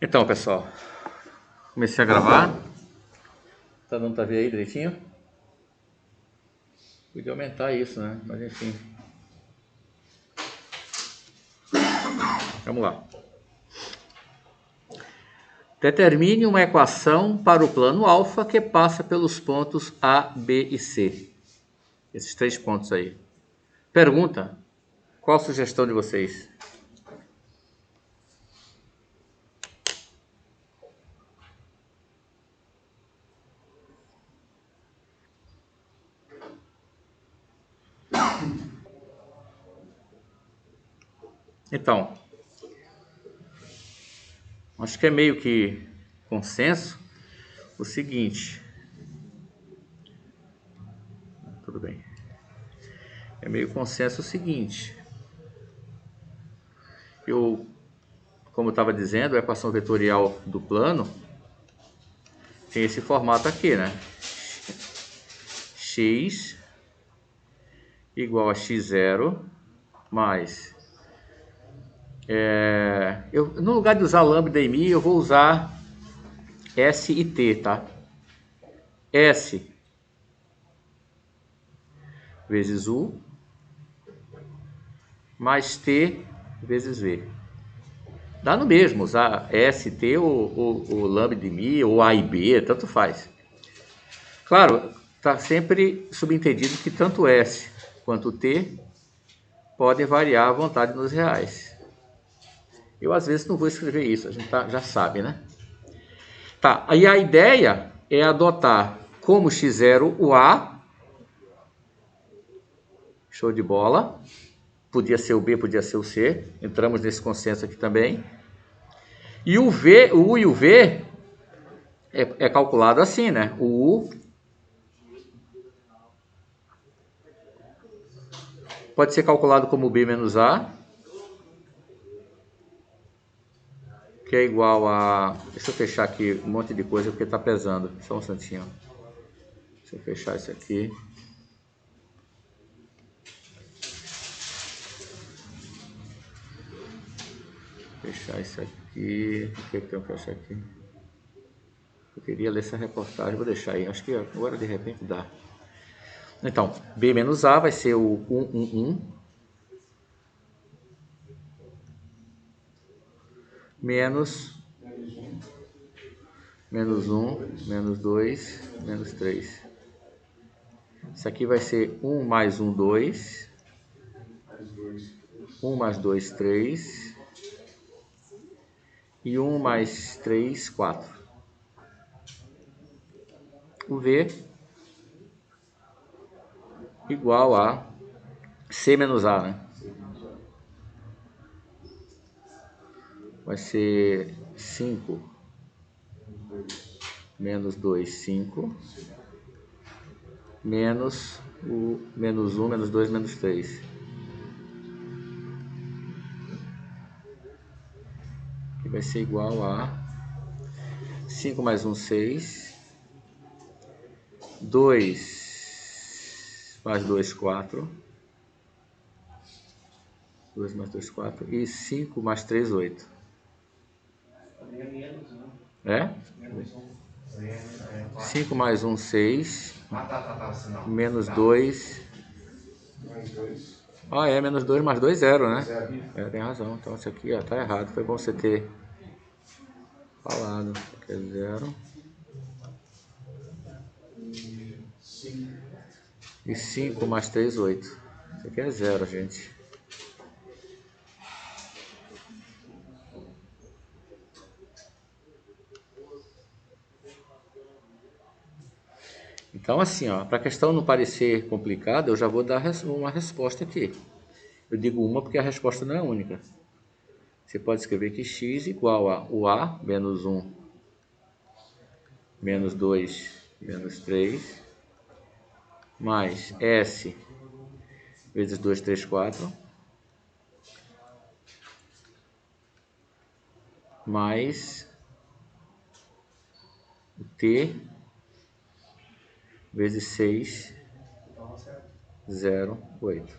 Então, pessoal, comecei a gravar. Tá dando pra ver aí direitinho? Podia aumentar isso, né? Mas enfim. Vamos lá. Determine uma equação para o plano alfa que passa pelos pontos A, B e C. Esses 3 pontos aí. Pergunta: qual a sugestão de vocês? Então, acho que é meio que consenso o seguinte. Tudo bem. É meio consenso o seguinte. Como eu estava dizendo, a equação vetorial do plano tem esse formato aqui, né? X igual a x0 mais... no lugar de usar lambda e mi, eu vou usar S e T, tá? S vezes U mais T vezes V. Dá no mesmo usar S, T ou lambda e mi, ou A e B, tanto faz. Claro, está sempre subentendido que tanto S quanto T podem variar à vontade nos reais. Eu às vezes não vou escrever isso, a gente já sabe, né? Tá, aí a ideia é adotar como x0 o A, show de bola, podia ser o B, podia ser o C, entramos nesse consenso aqui também. E o V, o U e o V é calculado assim, né? O U pode ser calculado como B menos A, que é igual a... Deixa eu fechar aqui um monte de coisa porque está pesando. Só um instantinho. Deixa eu fechar isso aqui. Fechar isso aqui. O que eu tenho que fechar aqui? Eu queria ler essa reportagem, vou deixar aí. Acho que agora de repente dá. Então, B menos A vai ser o 1, menos 1, menos 2, menos 3. Isso aqui vai ser 1 mais 1, 2. 1 mais 2, 3. E 1 mais 3, 4. O V igual a C menos A, né? Vai ser 5 menos 2, 5. Menos o menos 1, menos 2, menos 3. Que vai ser igual a 5 mais 1, 6. 2 mais 2, 4. 2 mais 2, 4. E 5 mais 3, 8. É? 5 mais 1, 6. Menos 2. Ah, é, menos 2 mais 2, 0, né? É, tem razão. Então isso aqui ó, tá errado. Foi bom você ter falado. Que é 0. E 5 mais 3, 8. Isso aqui é 0, gente. Então, assim, ó, para a questão não parecer complicada, eu já vou dar uma resposta aqui. Eu digo uma porque a resposta não é única. Você pode escrever que x igual a o A menos 1, menos 2, menos 3, mais S vezes 2, 3, 4, mais T vezes 6, 0, 8.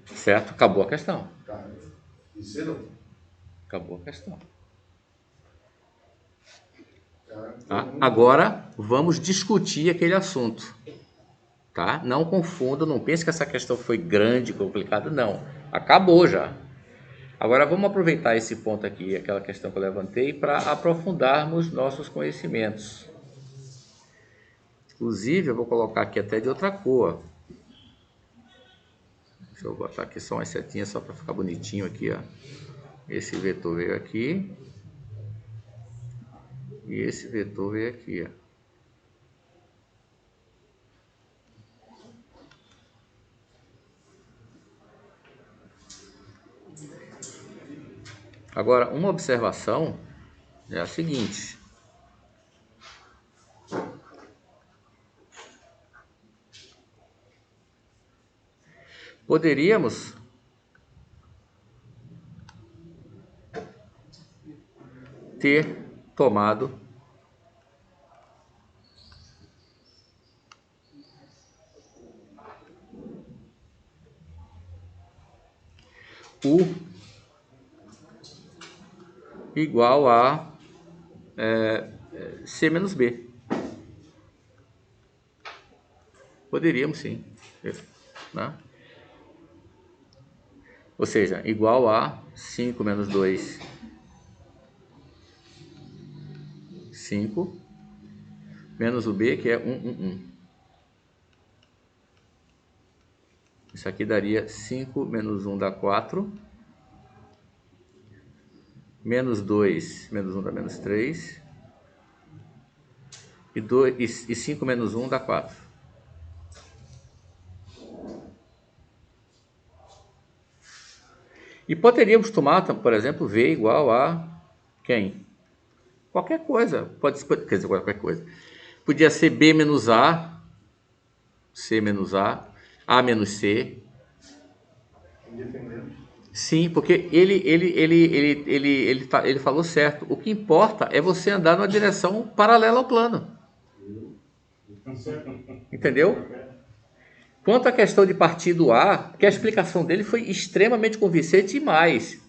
Certo? Acabou a questão. Isso Acabou a questão. Tá? Agora, vamos discutir aquele assunto. Tá? Não confunda, não pense que essa questão foi grande, complicada, não. Acabou já. Agora vamos aproveitar esse ponto aqui, aquela questão que eu levantei, para aprofundarmos nossos conhecimentos. Inclusive, eu vou colocar aqui até de outra cor. Deixa eu botar aqui só umas setinhas só para ficar bonitinho aqui, ó. Esse vetor veio aqui. E esse vetor veio aqui, ó. Agora, uma observação é a seguinte. Poderíamos ter tomado U igual a C menos B. Poderíamos sim, né? Ou seja, igual a 5 menos 2, 5, menos o B, que é 1, 1, 1. Isso aqui daria 5 menos 1 dá 4. Menos 2, menos 1 dá menos 3. E 5 menos 1 dá 4. E poderíamos tomar, por exemplo, V igual a quem? Qualquer coisa. Quer dizer, qualquer coisa. Podia ser B menos A, C menos A menos C. Independente. Sim, porque ele falou certo. O que importa é você andar numa direção paralela ao plano. Entendeu? Quanto à questão de partido A, que a explicação dele foi extremamente convincente e mais,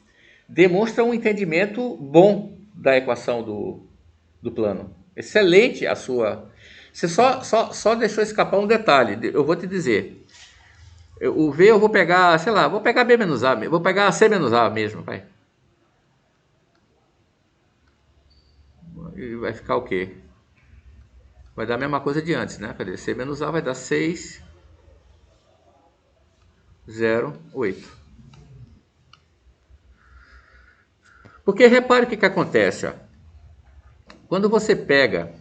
demonstra um entendimento bom da equação do plano. Excelente a sua... Você só deixou escapar um detalhe, eu vou te dizer. O V eu vou pegar, sei lá, vou pegar B menos A, vou pegar C menos A mesmo, vai. E vai ficar o quê? Vai dar a mesma coisa de antes, né? Cadê? C menos A vai dar 6, 0, 8. Porque repare o que acontece, ó. Quando você pega...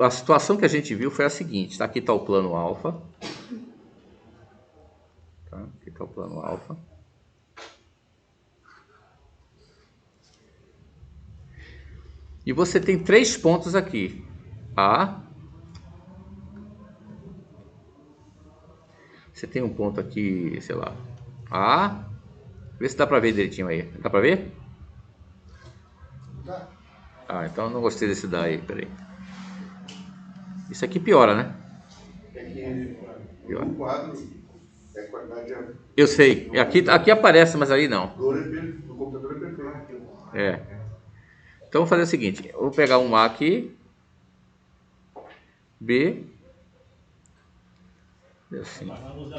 A situação que a gente viu foi a seguinte, tá? Aqui está o plano alfa. Tá? Aqui está o plano alfa. E você tem 3 pontos aqui. A. Você tem um ponto aqui, sei lá. A. Vê se dá pra ver direitinho aí. Dá pra ver? Tá. Ah, então eu não gostei desse daí, peraí. Isso aqui piora, né? É que o quadro é qualidade. Eu sei. Aqui aparece, mas aí não. Do computador é perfeito. É. Então vou fazer o seguinte. Eu vou pegar um A aqui. B. Assim. Vou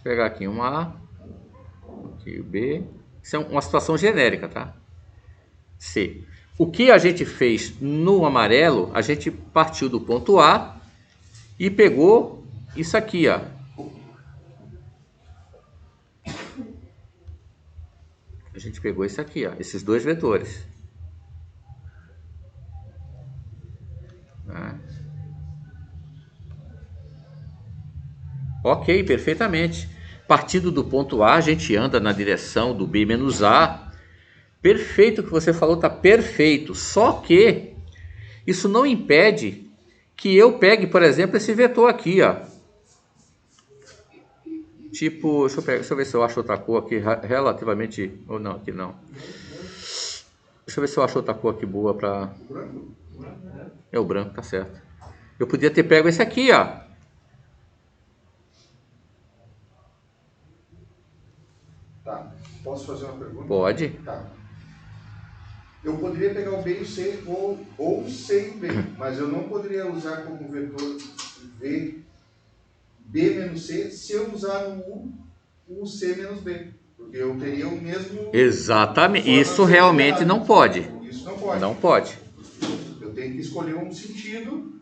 pegar aqui um A. Aqui o B. Isso é uma situação genérica, tá? C. O que a gente fez no amarelo, a gente partiu do ponto A e pegou isso aqui, ó. A gente pegou isso aqui, ó, esses dois vetores. Tá? Ok, perfeitamente. Partindo do ponto A, a gente anda na direção do B menos A. Perfeito o que você falou, tá perfeito. Só que isso não impede que eu pegue, por exemplo, esse vetor aqui, ó. Tipo, deixa eu ver se eu acho outra cor aqui relativamente... Ou não, aqui não. Deixa eu ver se eu acho outra cor aqui boa para... É o branco, tá certo. Eu podia ter pego esse aqui, ó. Tá. Posso fazer uma pergunta? Pode. Tá. Eu poderia pegar o B e o C, ou o C e o B, mas eu não poderia usar como vetor V, B menos C, se eu usar no U, o C menos B. Porque eu teria o mesmo... Exatamente. Isso realmente não pode. Isso não pode. Não pode. Eu tenho que escolher um sentido,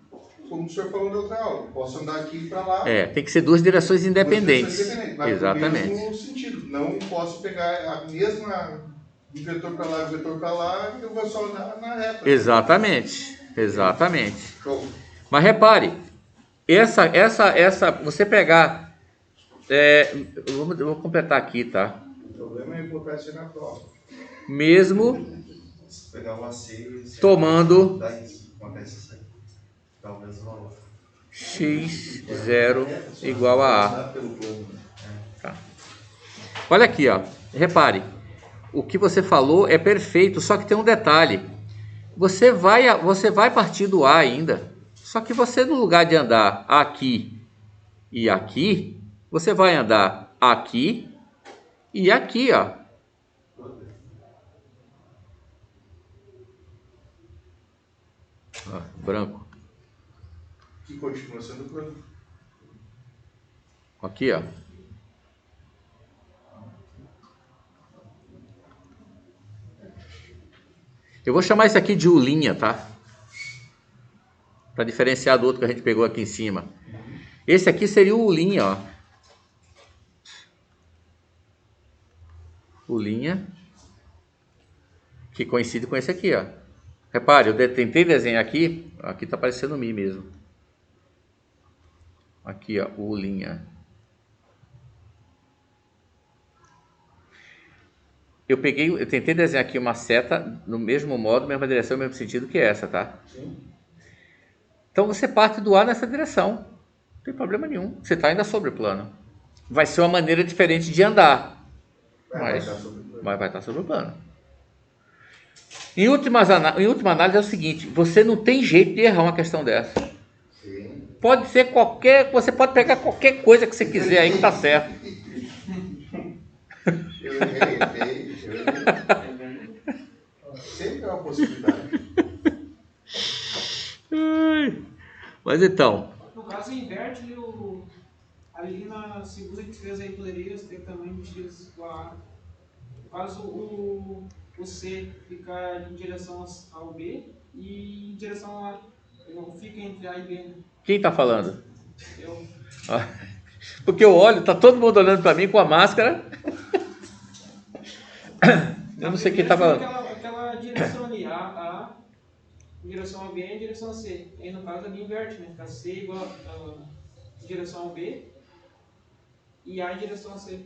como o senhor falou na outra aula. Eu posso andar aqui para lá. Tem que ser duas direções independentes. Mas Exatamente. no mesmo sentido. Não posso pegar a mesma do vetor para lá e do vetor para lá, eu vou só andar na reta. Exatamente. Exatamente. Show. Mas repare, você pegar... eu vou completar aqui, tá? O problema é botar isso na prova. Mesmo Se pegar o AC, tomando dá isso, acontece isso aí. Dá o mesmo valor. x0 igual a A. Tá. Olha aqui, ó. Repare, o que você falou é perfeito, só que tem um detalhe. Você vai partir do A ainda, só que você, no lugar de andar aqui e aqui, você vai andar aqui e aqui, ó. Branco. Que continua sendo branco. Aqui, ó. Eu vou chamar isso aqui de Ulinha, tá? Para diferenciar do outro que a gente pegou aqui em cima. Esse aqui seria o Ulinha, ó. Ulinha. Que coincide com esse aqui, ó. Repare, eu tentei desenhar aqui. Aqui tá parecendo Mi mesmo. Aqui, ó, Ulinha. Eu tentei desenhar aqui uma seta no mesmo modo, mesma direção, mesmo sentido que essa, tá? Sim. Então você parte do A nessa direção. Não tem problema nenhum. Você está ainda sobre o plano. Vai ser uma maneira diferente de andar. Mas vai estar sobre o plano. Em última análise é o seguinte: você não tem jeito de errar uma questão dessa. Sim. Pode ser você pode pegar qualquer coisa que você quiser aí que tá certo. Eu errei. Sempre é uma possibilidade. Mas então, No caso, inverte ali na segunda que fez aí, poderia ter também x igual a. No caso, o C fica em direção ao B e em direção ao A. Ele fica entre A e B. Né? quem tá falando? Eu. Porque eu olho, tá todo mundo olhando para mim com a máscara. Eu não sei quem tá falando. Aquela direção ali, A em direção ao B e em direção a C. Aí no caso ali inverte, né? Fica C igual em direção ao B e A em direção a C.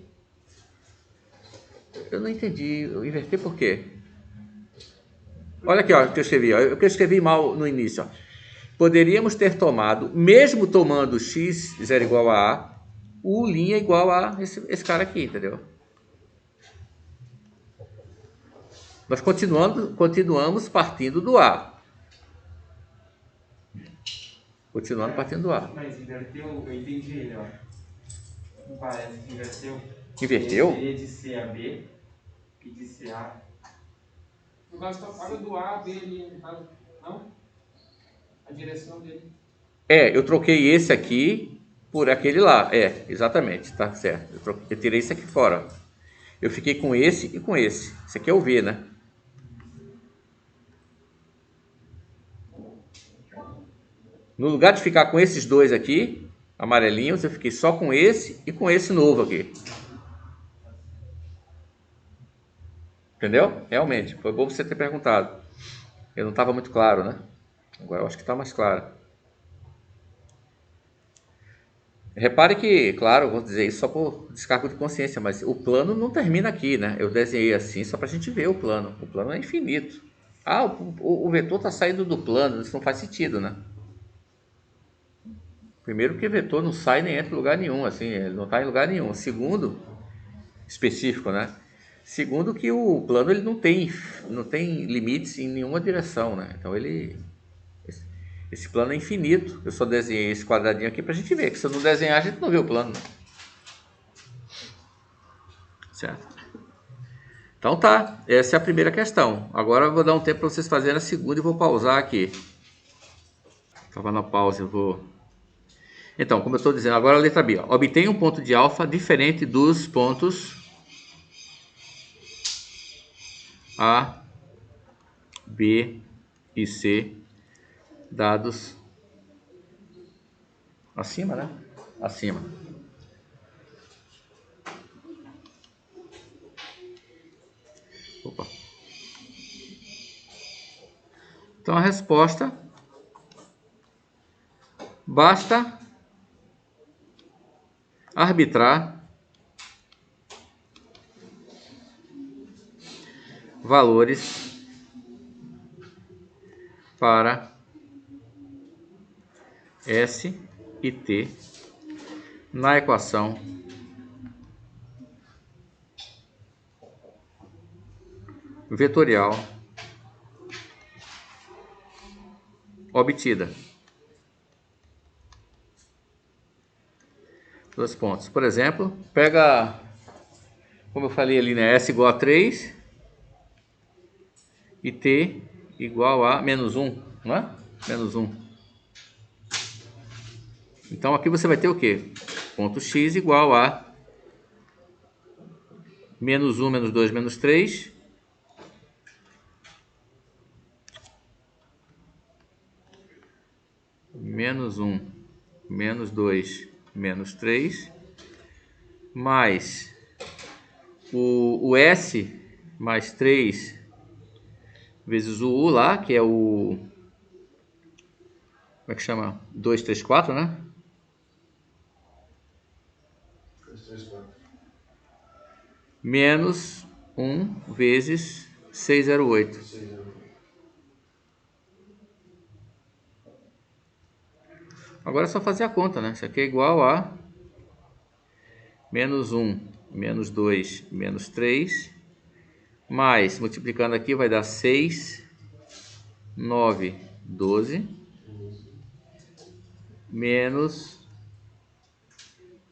Eu não entendi. Eu inverti por quê? Olha aqui, ó, o que eu escrevi. Ó. Eu escrevi mal no início. Ó. Poderíamos ter tomado, mesmo tomando x 0 igual a A, U' igual a esse cara aqui, entendeu? Nós continuamos partindo do A. Continuando partindo do A. Mas inverteu, eu entendi ele, ó. Não parece que inverteu. Inverteu? Seria de C a B e de C a... No caso, tá paga do A a B ali, no caso, não? A direção dele. Eu troquei esse aqui por aquele lá. Exatamente, tá certo. Eu tirei esse aqui fora. Eu fiquei com esse e com esse. Esse aqui é o V, né? No lugar de ficar com esses dois aqui, amarelinhos, eu fiquei só com esse e com esse novo aqui. Entendeu? Realmente, foi bom você ter perguntado. Eu não estava muito claro, né? Agora eu acho que está mais claro. Repare que, claro, vou dizer isso só por descargo de consciência, mas o plano não termina aqui, né? Eu desenhei assim só para a gente ver o plano. O plano é infinito. O vetor está saindo do plano, isso não faz sentido, né? Primeiro que vetor não sai nem entra em lugar nenhum, assim, ele não está em lugar nenhum. Segundo, específico, né? Segundo que o plano ele não tem limites em nenhuma direção, né? Então ele Esse plano é infinito. Eu só desenhei esse quadradinho aqui para a gente ver, que se eu não desenhar, a gente não vê o plano. Certo? Então tá, essa é a primeira questão. Agora eu vou dar um tempo para vocês fazerem a segunda e vou pausar aqui. Estava na pausa, eu vou... Então, como eu estou dizendo, agora a letra B. Ó. Obtenha um ponto de alfa diferente dos pontos A, B e C, dados acima, né? Acima. Opa. Então a resposta, basta arbitrar valores para S e T na equação vetorial obtida. Dois pontos. Por exemplo, pega, como eu falei ali, né? S igual a 3 e T igual a menos 1, não é? Menos 1. Então aqui você vai ter o quê? Ponto X igual a menos 1, menos 2, menos 3. Menos 1, menos 2, menos 3. Mais o S mais 3 vezes o U lá, que é o... Como é que chama? 2, 3, 4, né? 2, 3, 4. Menos 1 vezes 608. 6, 0. Agora é só fazer a conta, né? Isso aqui é igual a menos 1, menos 2, menos 3, mais, multiplicando aqui, vai dar 6, 9, 12, menos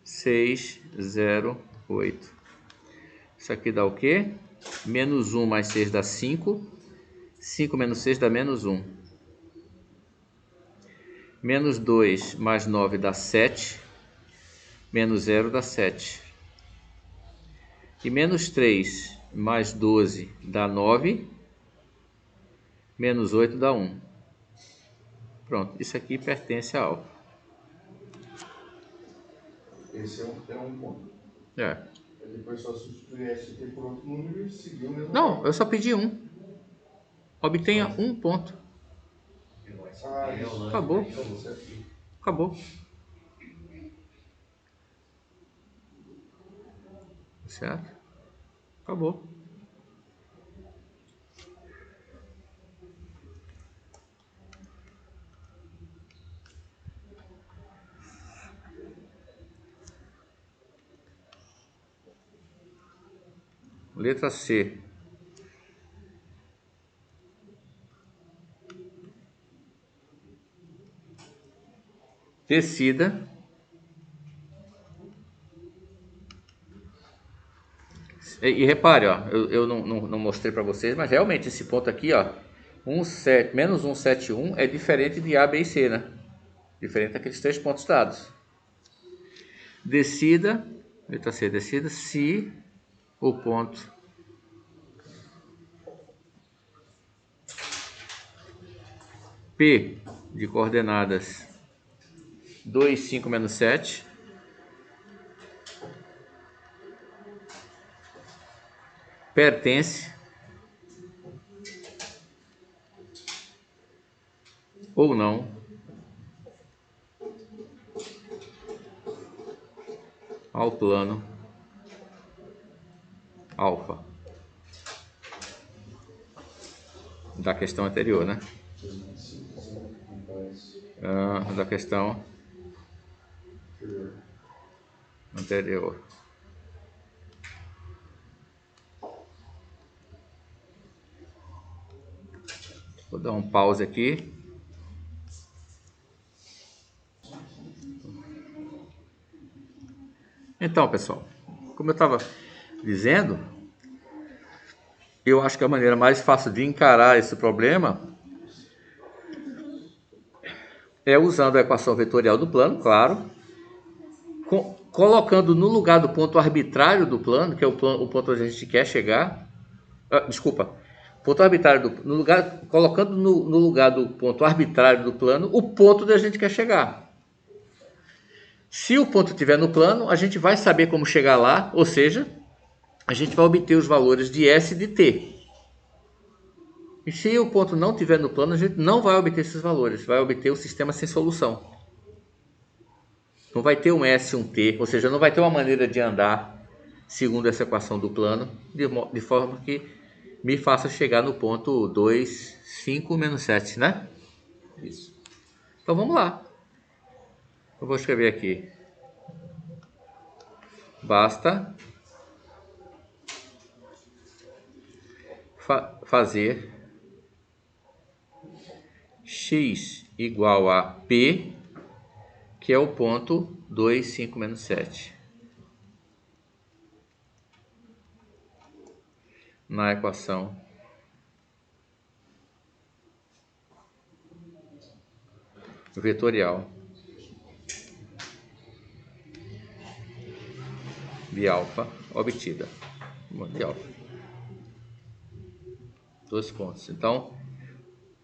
6, 0, 8. Isso aqui dá o quê? Menos 1 mais 6 dá 5. 5 menos 6 dá menos 1. Menos 2 mais 9 dá 7. Menos 0 dá 7. E menos 3 mais 12 dá 9. Menos 8 dá 1. Pronto, isso aqui pertence a alfa. Esse é um ponto. É. Aí depois só substituir ST por outro número e seguir o mesmo. Não, eu só pedi um. Obtenha um ponto. Ah, isso. Acabou. Acabou. Certo? Acabou. Letra C. Decida e repare, ó, eu não mostrei para vocês, mas realmente esse ponto aqui, ó, menos 171 é diferente de A, B e C, né? Diferente daqueles 3 pontos dados. Decida, letra C, decida se o ponto P de coordenadas 2, 5, menos 7 pertence ou não ao plano alfa da questão anterior, né? Da questão anterior. Vou dar um pause aqui. Então, pessoal, como eu estava dizendo, eu acho que a maneira mais fácil de encarar esse problema é usando a equação vetorial do plano, claro, colocando no lugar do ponto arbitrário do plano, que é o ponto onde a gente quer chegar, ponto arbitrário colocando no lugar do ponto arbitrário do plano o ponto onde a gente quer chegar. Se o ponto estiver no plano, a gente vai saber como chegar lá, ou seja, a gente vai obter os valores de S e de T. E se o ponto não estiver no plano, a gente não vai obter esses valores, vai obter o sistema sem solução. Não vai ter um S e um T, ou seja, não vai ter uma maneira de andar segundo essa equação do plano, de forma que me faça chegar no ponto 2, 5, menos 7, né? Isso. Então vamos lá. Eu vou escrever aqui. Basta fazer x igual a P, que é o ponto 2, 5, menos 7. Na equação vetorial de alfa obtida. De alfa. 2 pontos. Então,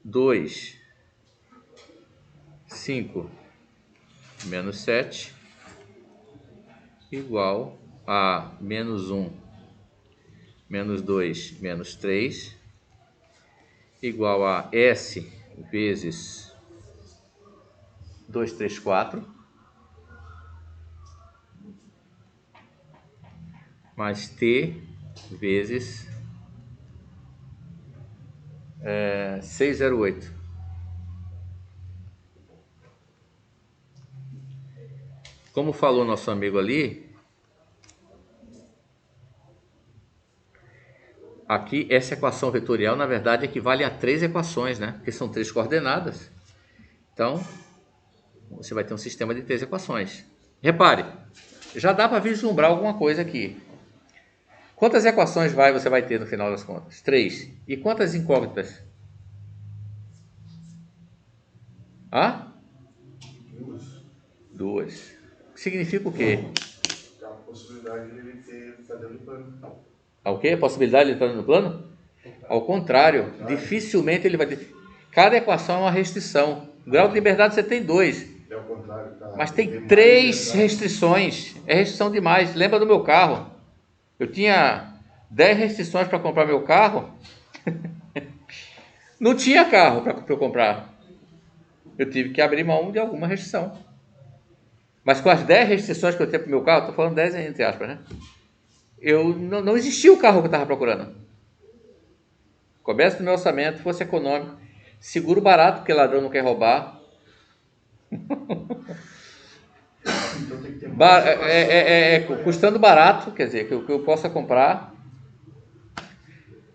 2, 5, menos 7 igual a menos 1, menos 2, menos 3 igual a S vezes 2, 3, 4 mais T vezes 608. Como falou nosso amigo ali, aqui essa equação vetorial na verdade equivale a 3 equações, né? Porque são 3 coordenadas. Então, você vai ter um sistema de 3 equações. Repare, já dá para vislumbrar alguma coisa aqui. Quantas equações você vai ter no final das contas? 3. E quantas incógnitas? Hã? 2. Significa o quê? A possibilidade de ele estar dentro do plano. O quê? A possibilidade de ele estar no plano? Ao contrário, dificilmente ele vai ter. Cada equação é uma restrição. O grau de liberdade você tem 2. É o contrário, tá? Mas tem 3 restrições. É restrição demais. Lembra do meu carro? Eu tinha 10 restrições para comprar meu carro. Não tinha carro para eu comprar. Eu tive que abrir mão de alguma restrição. Mas com as 10 restrições que eu tenho para o meu carro, estou falando 10 entre aspas, né? Não existia o carro que eu estava procurando. Começa no meu orçamento, fosse econômico, seguro barato, porque ladrão não quer roubar. Então tem que ter custando barato, quer dizer, que eu possa comprar.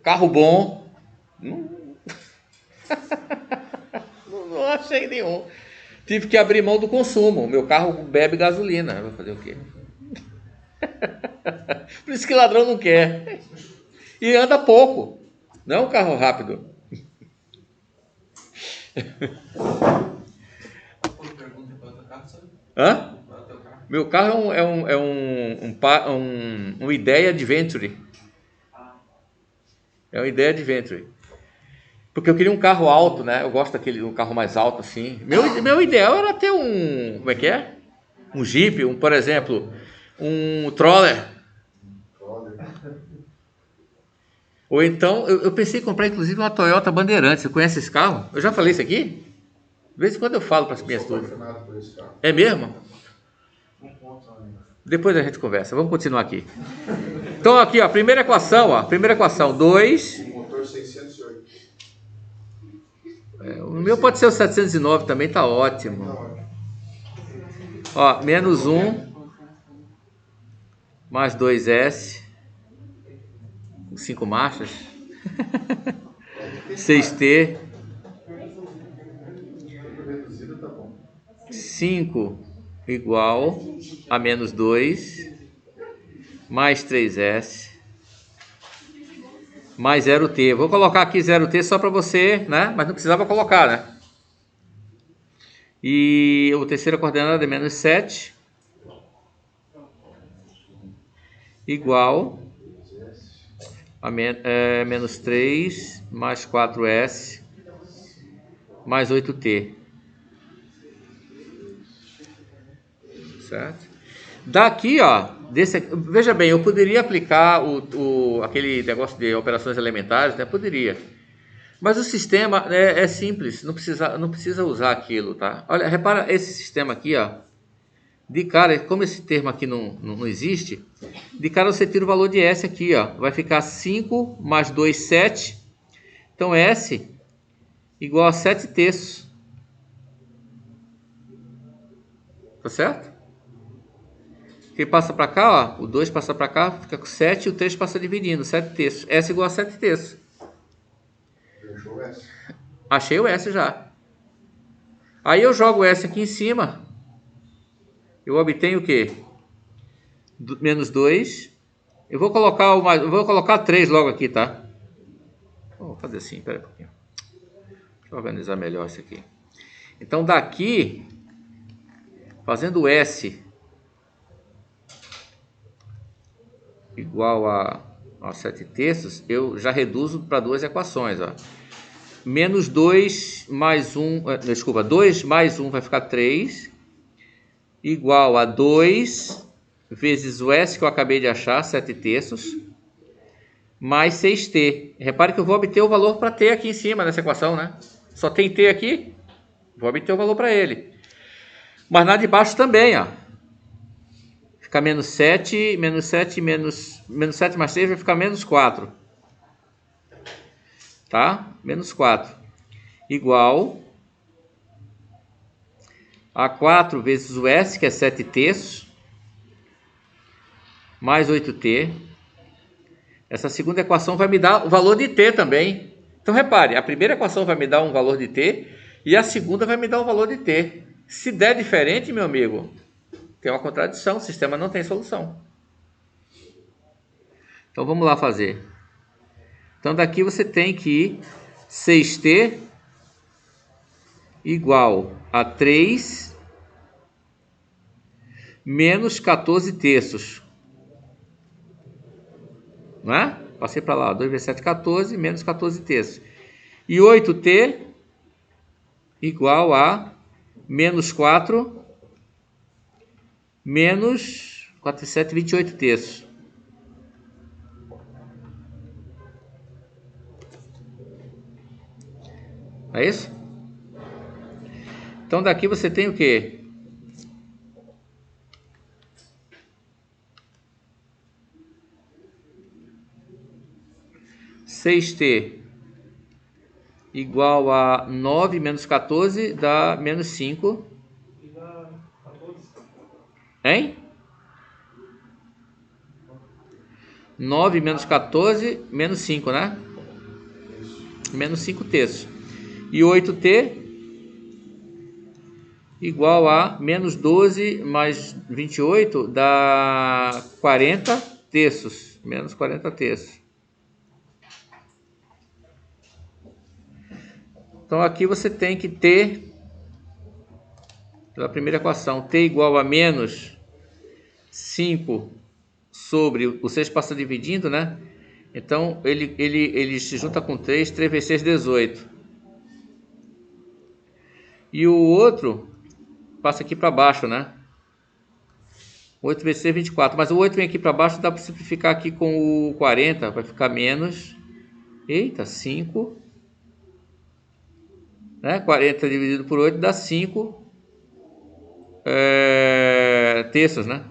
Carro bom. Não achei nenhum. Tive que abrir mão do consumo. Meu carro bebe gasolina. Vou fazer o quê? Por isso que ladrão não quer. E anda pouco. Não é um carro rápido. Hã? Meu carro é um Ideia Adventure. É uma Ideia Adventure. Porque eu queria um carro alto, né? Eu gosto um carro mais alto assim. Meu ideal era ter como é que é? Um Jeep, por exemplo, um Troller. Ou então, eu pensei em comprar inclusive uma Toyota Bandeirantes. Você conhece esse carro? Eu já falei isso aqui? De vez em quando eu falo para as minhas turmas. É mesmo? Depois a gente conversa. Vamos continuar aqui. Então aqui, ó, primeira equação, 2. Motor 608. O meu pode ser o 709 também, tá ótimo. Ó, menos 1 mais 2S, 5 marchas, 6T, 5 igual a menos 2 mais 3S, mais 0T. Vou colocar aqui 0T só para você, né? Mas não precisava colocar, né? E a terceira coordenada é menos 7, igual a menos 3, mais 4S, mais 8T. Certo? Daqui, ó, veja bem, eu poderia aplicar aquele negócio de operações elementares, né? Poderia. Mas o sistema é simples, não precisa usar aquilo, tá? Olha, repara esse sistema aqui, ó. De cara, como esse termo aqui não existe, de cara você tira o valor de S aqui, ó. Vai ficar 5 mais 2, 7. Então S igual a 7 terços. Tá certo? Quem passa para cá, ó, o 2 passa para cá, fica com 7 e o 3 passa dividindo, 7 terços. S igual a 7 terços. Achou o S? Achei o S já. Aí eu jogo o S aqui em cima. Eu obtenho o quê? Menos 2. Eu vou colocar 3 logo aqui, tá? Vou fazer assim, pera um pouquinho. Deixa eu organizar melhor isso aqui. Então daqui, fazendo S igual a 7 terços, eu já reduzo para duas equações, ó. Menos 2 mais 1, desculpa, 2 mais 1 vai ficar 3, igual a 2 vezes o S que eu acabei de achar, 7 terços, mais 6T. Repare que eu vou obter o valor para T aqui em cima nessa equação, né? Só tem T aqui, vou obter o valor para ele. Mas na de baixo também, ó. Fica menos 7 mais 3 vai ficar menos 4. Tá? Menos 4. Igual a 4 vezes o S, que é 7 terços, mais 8T. Essa segunda equação vai me dar o valor de T também. Então repare, a primeira equação vai me dar um valor de T e a segunda vai me dar um valor de T. Se der diferente, meu amigo, tem uma contradição, o sistema não tem solução. Então vamos lá fazer. Então daqui você tem que 6T igual a 3 menos 14 terços. Não é? Passei para lá, 2 vezes 7, 14, menos 14 terços. E 8T igual a menos 4 menos 4 e 7, 28 terços. É isso? Então daqui você tem o quê? Seis T igual a 9 menos 14 dá menos 5. E dá 14. Hein? 9 menos 14, menos 5, né? Menos 5 terços. E 8T igual a menos 12 mais 28 dá 40 terços. Menos 40 terços. Então aqui você tem que ter, pela primeira equação, T igual a menos 5 sobre o 6 passa dividindo, né? Então ele se junta com 3, 3 vezes 6, 18. E o outro passa aqui para baixo, né? 8 vezes 6, 24. Mas o 8 vem aqui para baixo, dá para simplificar aqui com o 40. Vai ficar menos... Eita, 5. Né? 40 dividido por 8 dá 5 terços, né?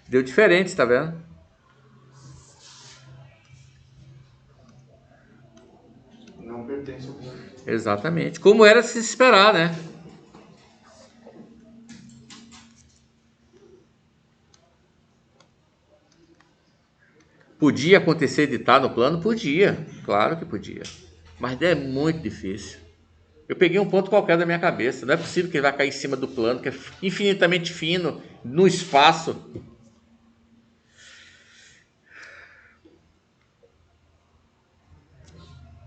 Deu diferente, tá vendo? Não pertence ao ponto. Exatamente. Como era de se esperar, né? Podia acontecer de estar no plano? Podia. Claro que podia. Mas é muito difícil. Eu peguei um ponto qualquer da minha cabeça. Não é possível que ele vai cair em cima do plano, que é infinitamente fino, no espaço.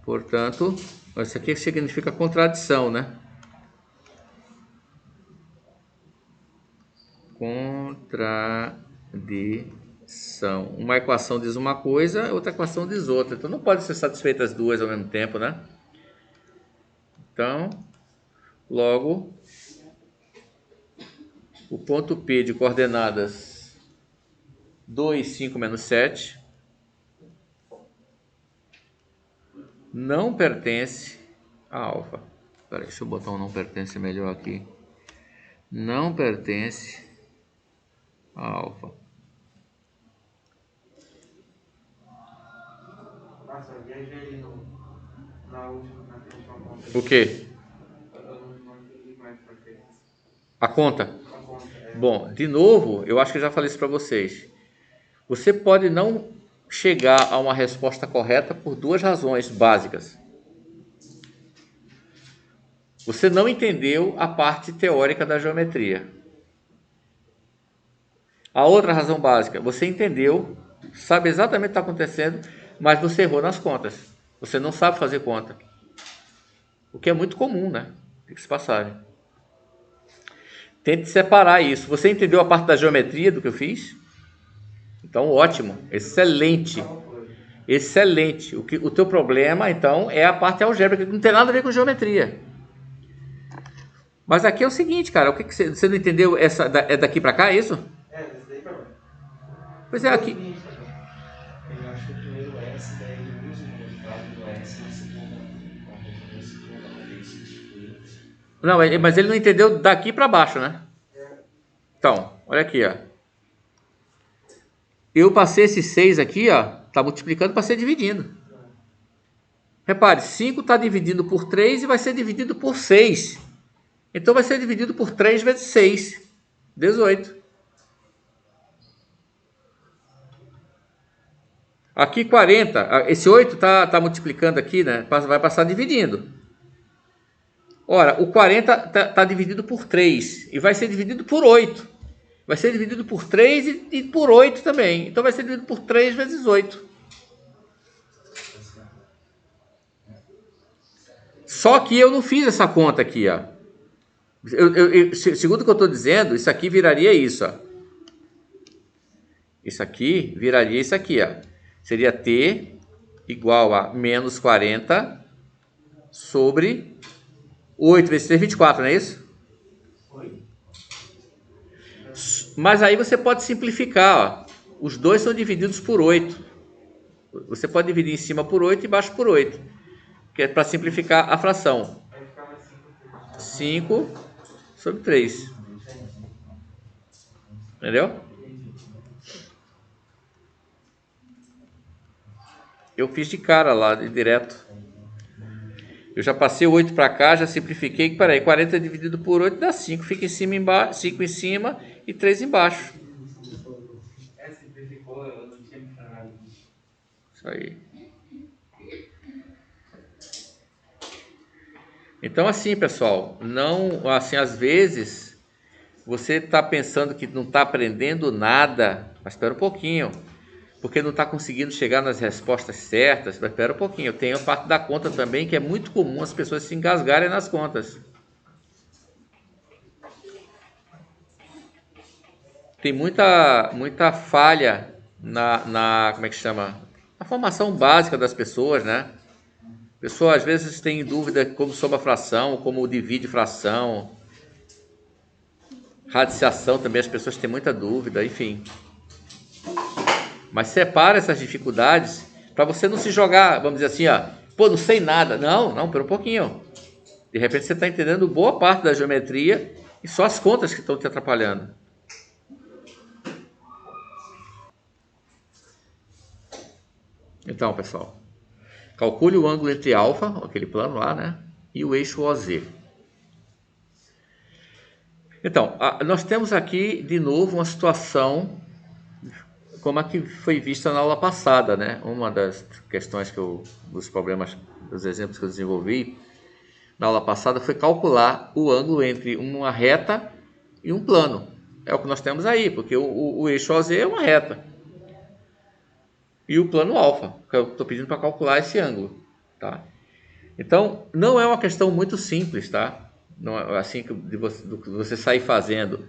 Portanto, isso aqui significa contradição, né? Contradição. Uma equação diz uma coisa, outra equação diz outra. Então não pode ser satisfeita as duas ao mesmo tempo, né? Então, logo, o ponto P de coordenadas 2, 5, menos 7 não pertence a alfa. Espera aí, deixa eu botar um não pertence melhor aqui. Não pertence a alfa. Nossa, eu viajei ali na última conta. O quê? Eu não entendi mais pra quê. A conta? A conta, Bom, de novo, eu acho que eu já falei isso para vocês. Você pode não chegar a uma resposta correta por duas razões básicas. Você não entendeu a parte teórica da geometria. A outra razão básica, você entendeu, sabe exatamente o que está acontecendo, mas você errou nas contas. Você não sabe fazer conta. O que é muito comum, né? Tem que se passar. Tente separar isso. Você entendeu a parte da geometria do que eu fiz? Então, ótimo. Excelente. Excelente. O teu problema, então, é a parte algébrica, que não tem nada a ver com geometria. Mas aqui é o seguinte, cara. O que você não entendeu? É daqui para cá, é isso? desse daí pra lá. Pois é, aqui. Eu acho que o primeiro S, daí ele usa o resultado do S na segunda. Não, mas ele não entendeu daqui para baixo, né? Então, olha aqui, ó. Eu passei esse 6 aqui, ó. Tá multiplicando para ser dividindo. Repare, 5 está dividido por 3 e vai ser dividido por 6. Então vai ser dividido por 3 vezes 6. 18. Aqui 40. Esse 8 tá multiplicando aqui, né? Vai passar dividindo. Ora, o 40 tá dividido por 3 e vai ser dividido por 8. Vai ser dividido por 3 e por 8 também. Então vai ser dividido por 3 vezes 8. Só que eu não fiz essa conta aqui, ó. Segundo o que eu estou dizendo, isso aqui viraria isso, ó. Isso aqui viraria isso aqui, ó. Seria T igual a menos 40 sobre 8 vezes 3, 24, não é isso? Mas aí você pode simplificar, ó. Os dois são divididos por 8. Você pode dividir em cima por 8 e embaixo por 8. Que é para simplificar a fração. 5 sobre 3. Entendeu? Eu fiz de cara lá, direto. Eu já passei o 8 para cá, já simplifiquei. Peraí, 40 dividido por 8 dá 5. Fica em cima, embaixo, 5 em cima e 3 embaixo. Simplificou, eu não tinha me falado. Isso aí. Então, assim, pessoal, não, assim, às vezes você está pensando que não está aprendendo nada, mas espera um pouquinho, porque não está conseguindo chegar nas respostas certas, mas espera um pouquinho. Eu tenho a parte da conta também, que é muito comum as pessoas se engasgarem nas contas. Tem muita falha como é que chama? Na formação básica das pessoas, né? A pessoa às vezes tem dúvida como soma fração, como divide fração. Radiciação também, as pessoas têm muita dúvida, enfim. Mas separa essas dificuldades para você não se jogar, vamos dizer assim, ó, pô, não sei nada. Não, pera um pouquinho. De repente você está entendendo boa parte da geometria e só as contas que estão te atrapalhando. Então, pessoal, calcule o ângulo entre alfa, aquele plano lá, né, e o eixo OZ. Então, nós temos aqui, de novo, uma situação como a que foi vista na aula passada, né? Uma das questões dos problemas, dos exemplos que eu desenvolvi, na aula passada foi calcular o ângulo entre uma reta e um plano. É o que nós temos aí, porque o eixo OZ é uma reta. E o plano alfa, que eu estou pedindo para calcular esse ângulo, tá? Então, não é uma questão muito simples, tá? Não é assim do que você sair fazendo.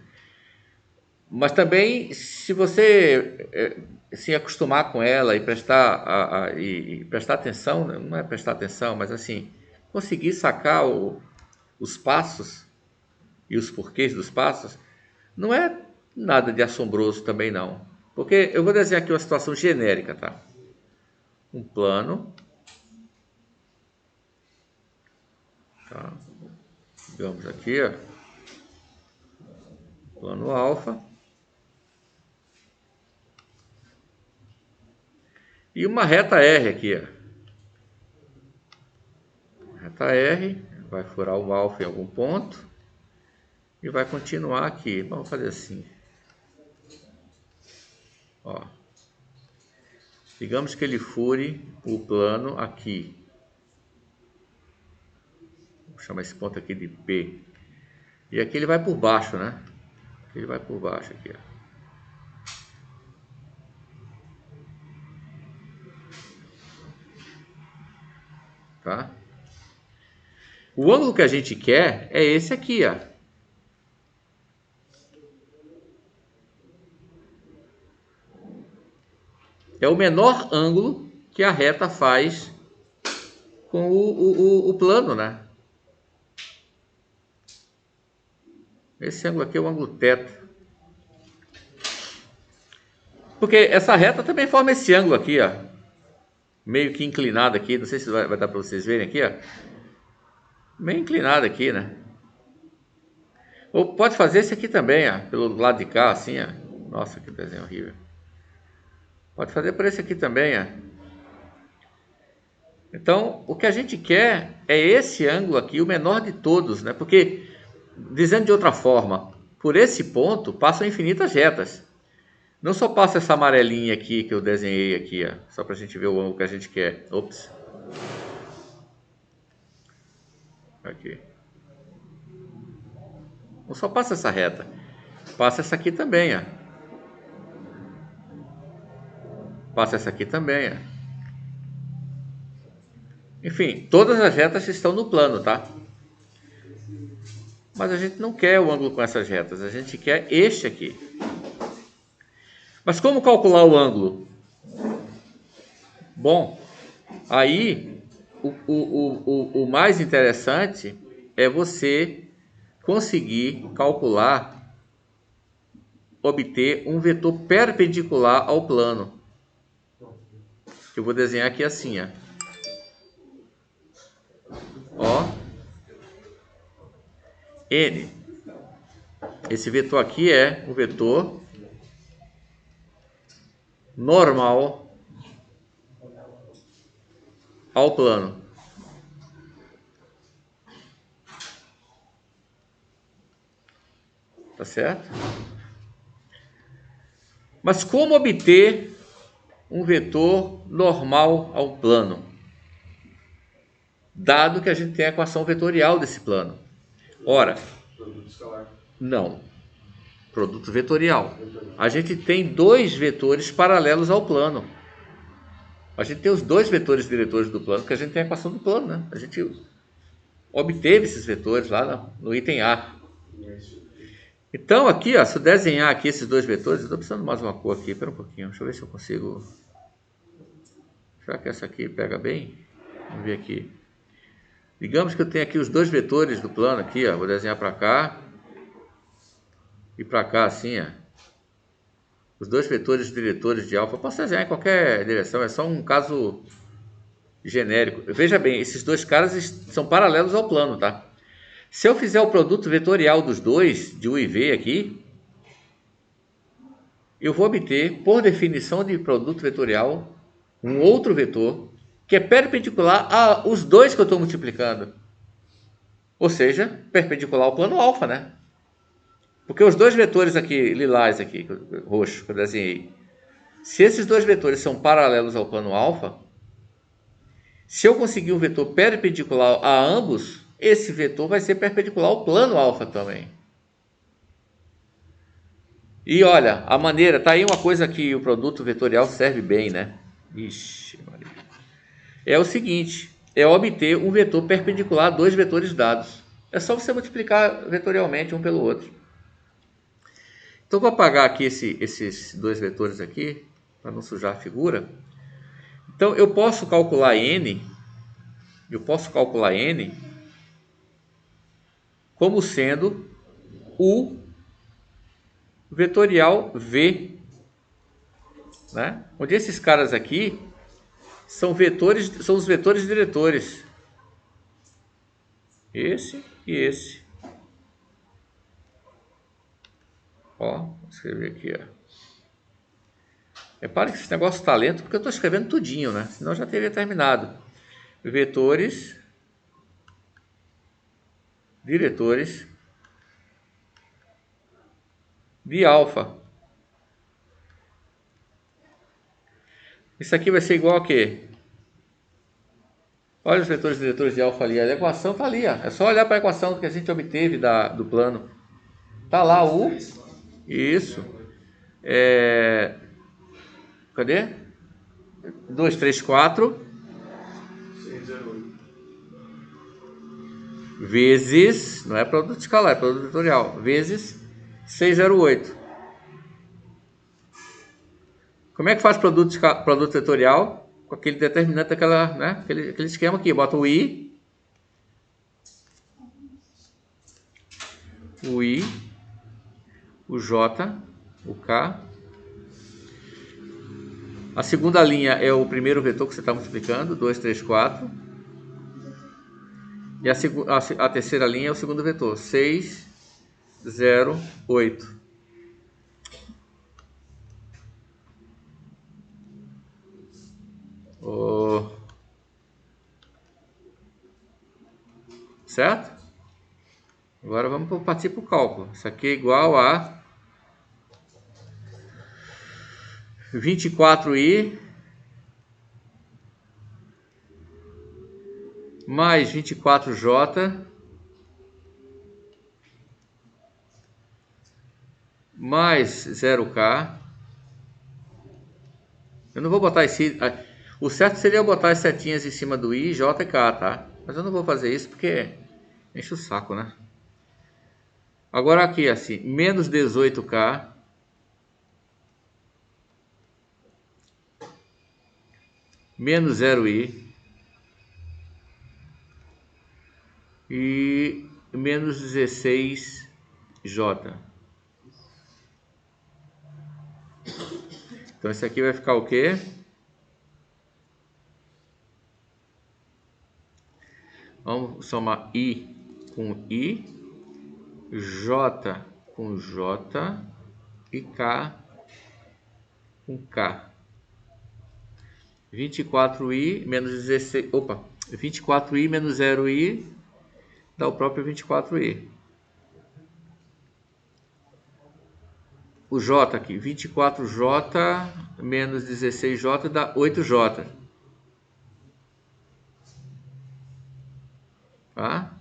Mas também, se você se acostumar com ela e prestar atenção, não é prestar atenção, mas assim, conseguir sacar os passos e os porquês dos passos, não é nada de assombroso também não. Porque eu vou desenhar aqui uma situação genérica, tá? Um plano. Tá? Digamos aqui, ó. Plano alfa. E uma reta R aqui, ó. Reta R, vai furar o alfa em algum ponto. E vai continuar aqui. Vamos fazer assim. Ó. Digamos que ele fure o plano aqui. Vou chamar esse ponto aqui de P. E aqui ele vai por baixo, né? Aqui ele vai por baixo aqui, ó. Tá? O ângulo que a gente quer é esse aqui, ó. É o menor ângulo que a reta faz com o plano, né? Esse ângulo aqui é o ângulo θ. Porque essa reta também forma esse ângulo aqui, ó. Meio que inclinado aqui. Não sei se vai dar para vocês verem aqui, ó. Meio inclinado aqui, né? Ou pode fazer esse aqui também, ó. Pelo lado de cá, assim, ó. Nossa, que desenho horrível. Pode fazer por esse aqui também, ó. Então, o que a gente quer é esse ângulo aqui, o menor de todos, né? Porque, dizendo de outra forma, por esse ponto passam infinitas retas. Não só passa essa amarelinha aqui que eu desenhei aqui, ó, só para a gente ver o ângulo que a gente quer. Ops. Aqui. Não só passa essa reta, passa essa aqui também, ó. Passa essa aqui também, ó. Enfim, todas as retas estão no plano, tá? Mas a gente não quer o ângulo com essas retas, a gente quer este aqui. Mas como calcular o ângulo? Bom, aí o mais interessante é você conseguir calcular, obter um vetor perpendicular ao plano. Eu vou desenhar aqui assim, ó. Ó. N. Esse vetor aqui é o vetor normal ao plano. Tá certo? Mas como obter um vetor normal ao plano? Dado que a gente tem a equação vetorial desse plano. Ora, Produto escalar. não. Produto vetorial. A gente tem dois vetores paralelos ao plano. A gente tem os dois vetores diretores do plano, porque a gente tem a equação do plano, né? A gente obteve esses vetores lá no item A. Então aqui, ó, se eu desenhar aqui esses dois vetores, eu estou precisando de mais uma cor aqui, espera um pouquinho, deixa eu ver se eu consigo. Será que essa aqui pega bem? Vamos ver aqui. Digamos que eu tenho aqui os dois vetores do plano aqui, ó, vou desenhar para cá e para cá assim, ó. Os dois vetores diretores de alfa, eu posso desenhar em qualquer direção, é só um caso genérico. Veja bem, esses dois caras são paralelos ao plano, tá? Se eu fizer o produto vetorial dos dois, de U e V aqui, eu vou obter, por definição de produto vetorial, um outro vetor que é perpendicular aos dois que eu estou multiplicando. Ou seja, perpendicular ao plano alfa, né? Porque os dois vetores aqui, lilás aqui, roxo, que eu desenhei, se esses dois vetores são paralelos ao plano alfa, se eu conseguir um vetor perpendicular a ambos, esse vetor vai ser perpendicular ao plano alfa também. E olha, a maneira, tá aí uma coisa que o produto vetorial serve bem, né? Ixi, Maria. É o seguinte, é obter um vetor perpendicular a dois vetores dados. É só você multiplicar vetorialmente um pelo outro. Então, vou apagar aqui esses dois vetores aqui, para não sujar a figura. Então, eu posso calcular n como sendo o vetorial V, né? Onde esses caras aqui são os vetores diretores. Esse e esse. Ó, vou escrever aqui, ó. Repare que esse negócio está lento porque eu estou escrevendo tudinho, né? Senão eu já teria terminado. Vetores diretores de alfa. Isso aqui vai ser igual a quê? Olha os vetores diretores de alfa ali. A equação está ali, ó. É só olhar para a equação que a gente obteve do plano. Está lá o... Isso. Cadê? 2, 3, 4. 608. Vezes... Não é produto escalar, é produto vetorial. Vezes 608. Como é que faz produto vetorial? Com aquele determinante, aquele esquema aqui. Bota o I, o J, o K. A segunda linha é o primeiro vetor que você está multiplicando, 2, 3, 4. E a terceira linha é o segundo vetor, 6, 0, 8. Certo? Agora vamos partir para o cálculo. Isso aqui é igual a 24i mais 24j mais 0k. Eu não vou botar esse... O certo seria eu botar as setinhas em cima do i, j e k, tá? Mas eu não vou fazer isso porque enche o saco, né? Agora aqui assim, menos 18k menos 0i e menos 16j. Então esse aqui vai ficar o quê? Vamos somar i com i, j com j e k com k. 24i menos 16... Opa! 24i menos 0i dá o próprio 24i. O j aqui, 24j menos 16j dá 8j. Tá?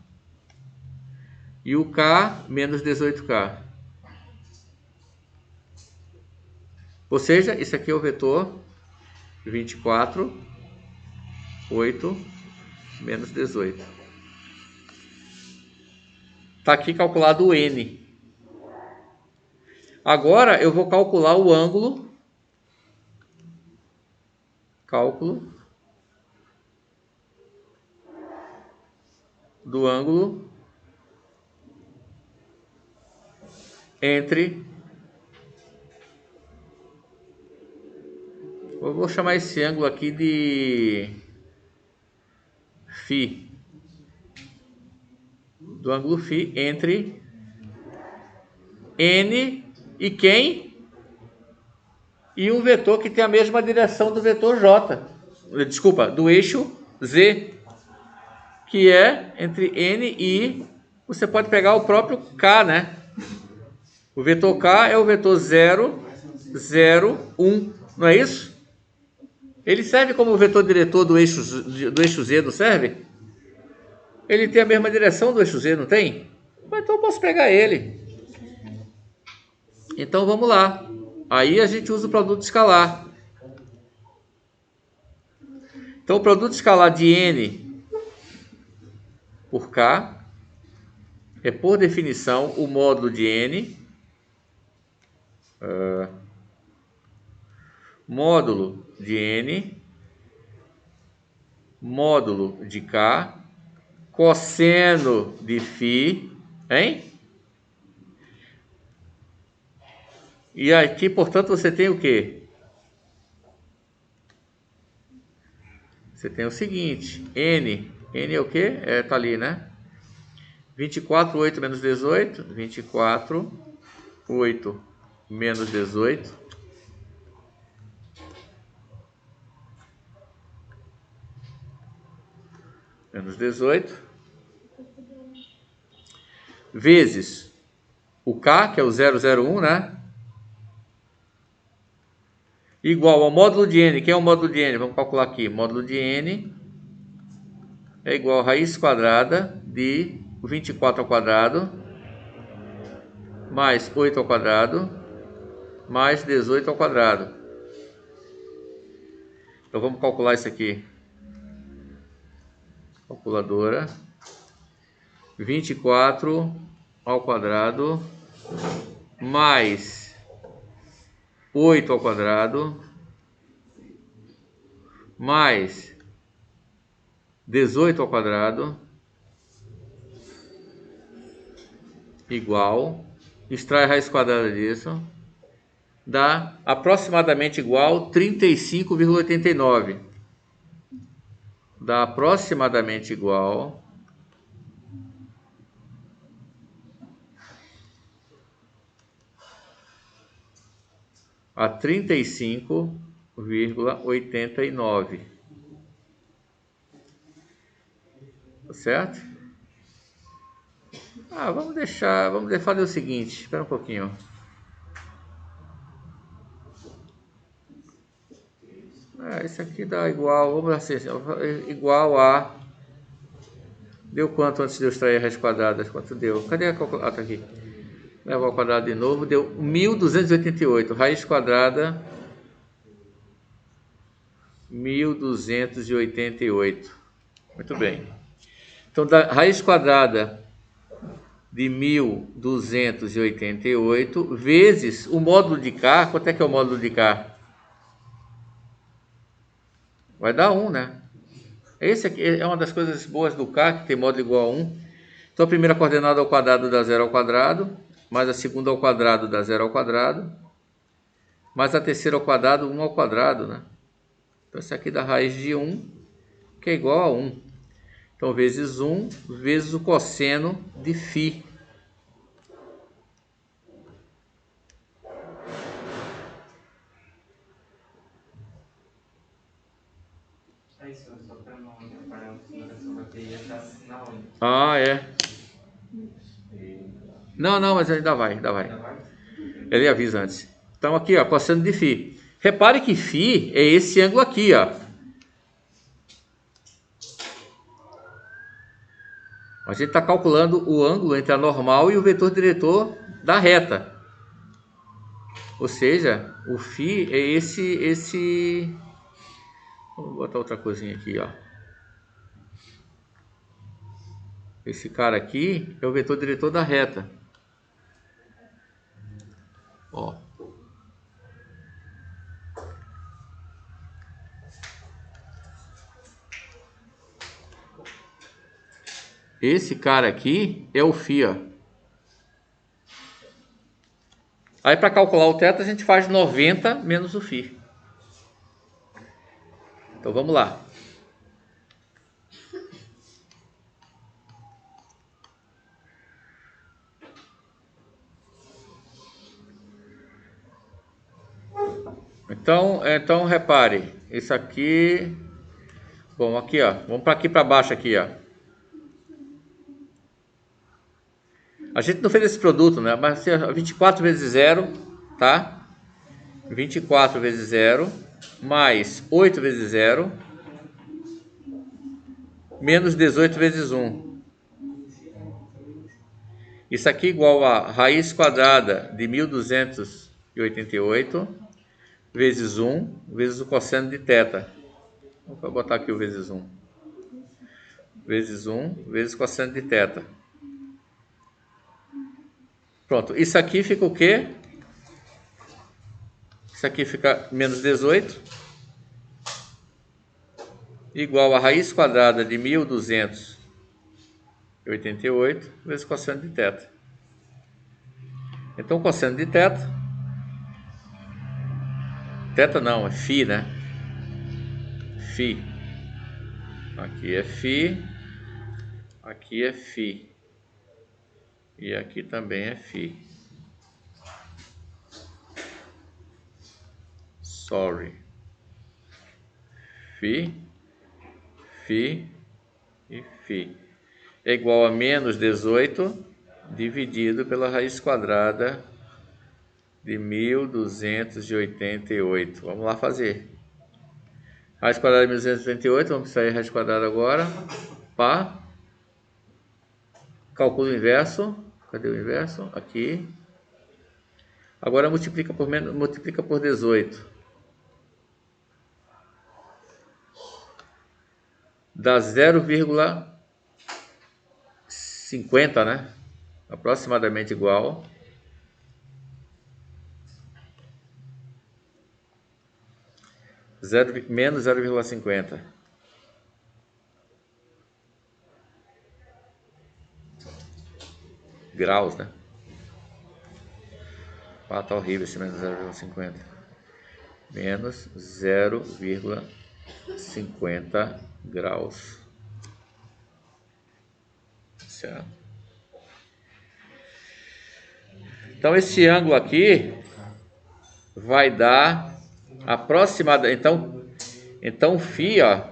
E o k menos 18k. Ou seja, isso aqui é o vetor 24, 8, menos 18. Está aqui calculado o n. Agora eu vou calcular o ângulo. Cálculo do ângulo entre... Eu vou chamar esse ângulo aqui de φ. Do ângulo φ entre n e quem? E um vetor que tem a mesma direção do vetor j. Desculpa, do eixo z. Que é entre n e... Você pode pegar o próprio k, né? O vetor k é o vetor 0, 0, 1. Não é isso? Ele serve como vetor diretor do eixo z, não serve? Ele tem a mesma direção do eixo Z, não tem? Então eu posso pegar ele. Então vamos lá. Aí a gente usa o produto escalar. Então o produto escalar de N por K é, por definição, o módulo de N, módulo de N, módulo de K, cosseno de φ, hein? E aqui, portanto, você tem o quê? Você tem o seguinte, N é o quê? Tá ali, né? 24, 8 menos 18, 24, 8 menos 18, menos 18, vezes o K, que é o 001, né? Igual ao módulo de N. Quem é o módulo de N? Vamos calcular aqui. Módulo de N é igual a raiz quadrada de 24 ao quadrado mais 8 ao quadrado mais 18 ao quadrado. Então vamos calcular isso aqui. Calculadora. 24 ao quadrado mais 8 ao quadrado mais 18 ao quadrado igual, extrai a raiz quadrada disso, dá aproximadamente igual 35,89. Dá aproximadamente igual a 35,89. Tá certo? Vamos fazer o seguinte, espera um pouquinho. Isso aqui dá igual, vamos assim, igual a... Deu quanto antes de eu extrair a raiz quadrada? Quanto deu? Cadê a calculadora? Tá aqui. Levar ao quadrado de novo, deu 1.288. Raiz quadrada, 1.288. Muito bem. Então, da raiz quadrada de 1.288 vezes o módulo de K. Quanto é que é o módulo de K? Vai dar 1, né? Esse aqui é uma das coisas boas do K, que tem módulo igual a 1. Então, a primeira coordenada ao quadrado dá 0 ao quadrado, mais a segunda ao quadrado dá 0 ao quadrado, mais a terceira ao quadrado, 1 ao quadrado, né? Então, isso aqui dá raiz de 1, que é igual a 1. Então, vezes 1, vezes o cosseno de φ. É isso, só para não atrapalhar a explicação, vai ter estar na onde? É. Não, mas ainda vai. Ainda vai? Ele avisa antes. Então, aqui, ó, cosseno de φ. Repare que φ é esse ângulo aqui, ó. A gente está calculando o ângulo entre a normal e o vetor diretor da reta. Ou seja, o φ é esse... Vamos botar outra coisinha aqui, ó. Esse cara aqui é o vetor diretor da reta. Ó. Esse cara aqui é o φ, ó. Aí para calcular o θ a gente faz 90 menos o φ. Então vamos lá. Então repare, isso aqui, bom, aqui ó, vamos para aqui para baixo aqui ó. A gente não fez esse produto, né? Mas 24 vezes 0, tá? 24 vezes 0 mais 8 vezes 0 menos 18 vezes 1. Isso aqui igual a raiz quadrada de 1288 vezes 1 vezes o cosseno de θ. Vou botar aqui o vezes 1. Vezes 1 vezes cosseno de θ. Pronto. Isso aqui fica o quê? Isso aqui fica menos 18. Igual a raiz quadrada de 1288 vezes cosseno de θ. Então, cosseno de θ não, é φ, né? Φ. Aqui é φ. Aqui é φ. E aqui também é φ. Sorry. Φ, φ e φ. É igual a menos 18 dividido pela raiz quadrada de 1288. Vamos lá fazer. Raiz quadrada de 1288, vamos sair a raiz quadrada agora. Pá. Cálculo inverso. Cadê o inverso? Aqui. Agora multiplica por 18. Dá 0,50, né? Aproximadamente igual. Menos 0,50. Graus, né? Ah, tá horrível esse menos 0,50. Menos 0,50 graus. Certo? Então, esse ângulo aqui vai dar aproximadamente. Então φ, ó,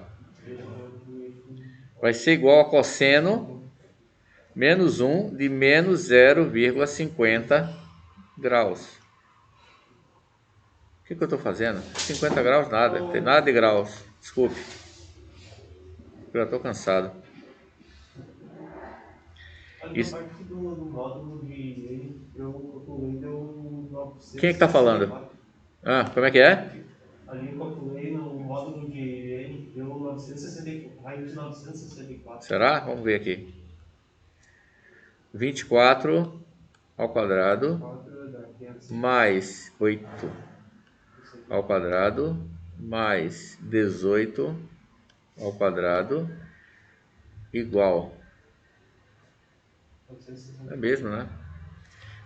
vai ser igual a cosseno menos 1 de menos 0,50 graus. O que eu estou fazendo? 50 graus nada, não tem nada de graus. Desculpe. Eu já estou cansado. Isso. Do módulo de eu calculei deu 900. Quem é que está falando? Ah, como é que é? Ali eu calculei no módulo de N, deu 964, raiz de 964. Será? Vamos ver aqui. 24 ao quadrado mais 8 ao quadrado mais 18 ao quadrado igual. É mesmo, né?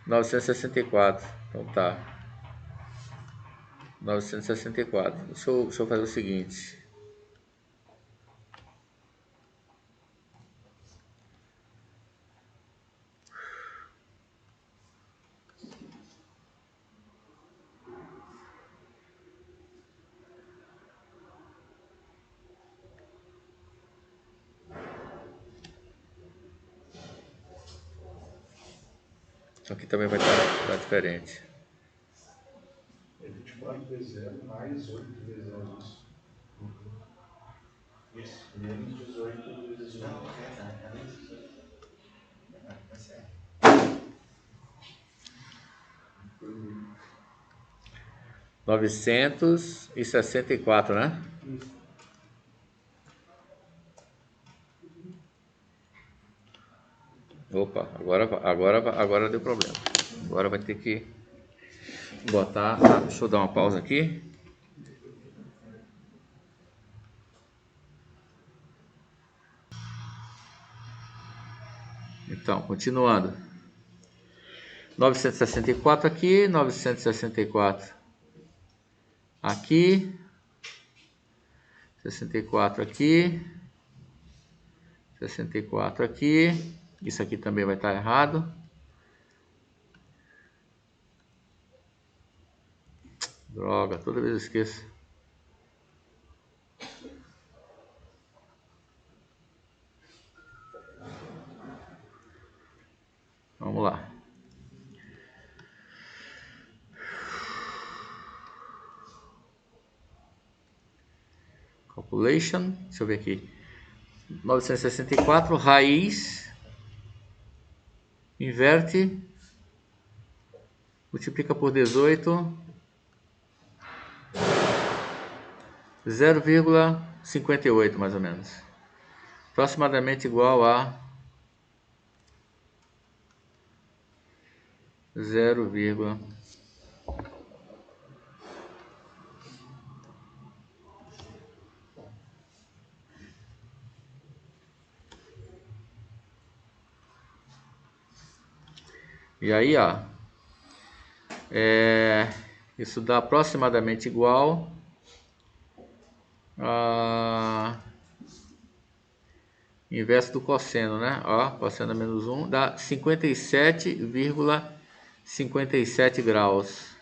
964. Então tá. 964. Deixa eu fazer o seguinte. Aqui também vai estar diferente. É 24 vezes 0 mais 8 vezes 0. Isso. Menos 18 vezes 1. Não, é menos 18. Tá certo. 964, né? Isso. Opa, agora deu problema. Agora vai ter que botar. Deixa eu dar uma pausa aqui. Então, continuando. 964 aqui, 964 aqui, 64 aqui, 64 aqui. Isso aqui também vai estar errado. Droga, toda vez eu esqueço. Vamos lá. Calculation, deixa eu ver aqui. 964 raiz inverte, multiplica por 18, 0,58 mais ou menos. Aproximadamente igual a 0, e aí, ó, isso dá aproximadamente igual a inverso do cosseno, né? Ó, cosseno menos 1 dá 57,57 graus.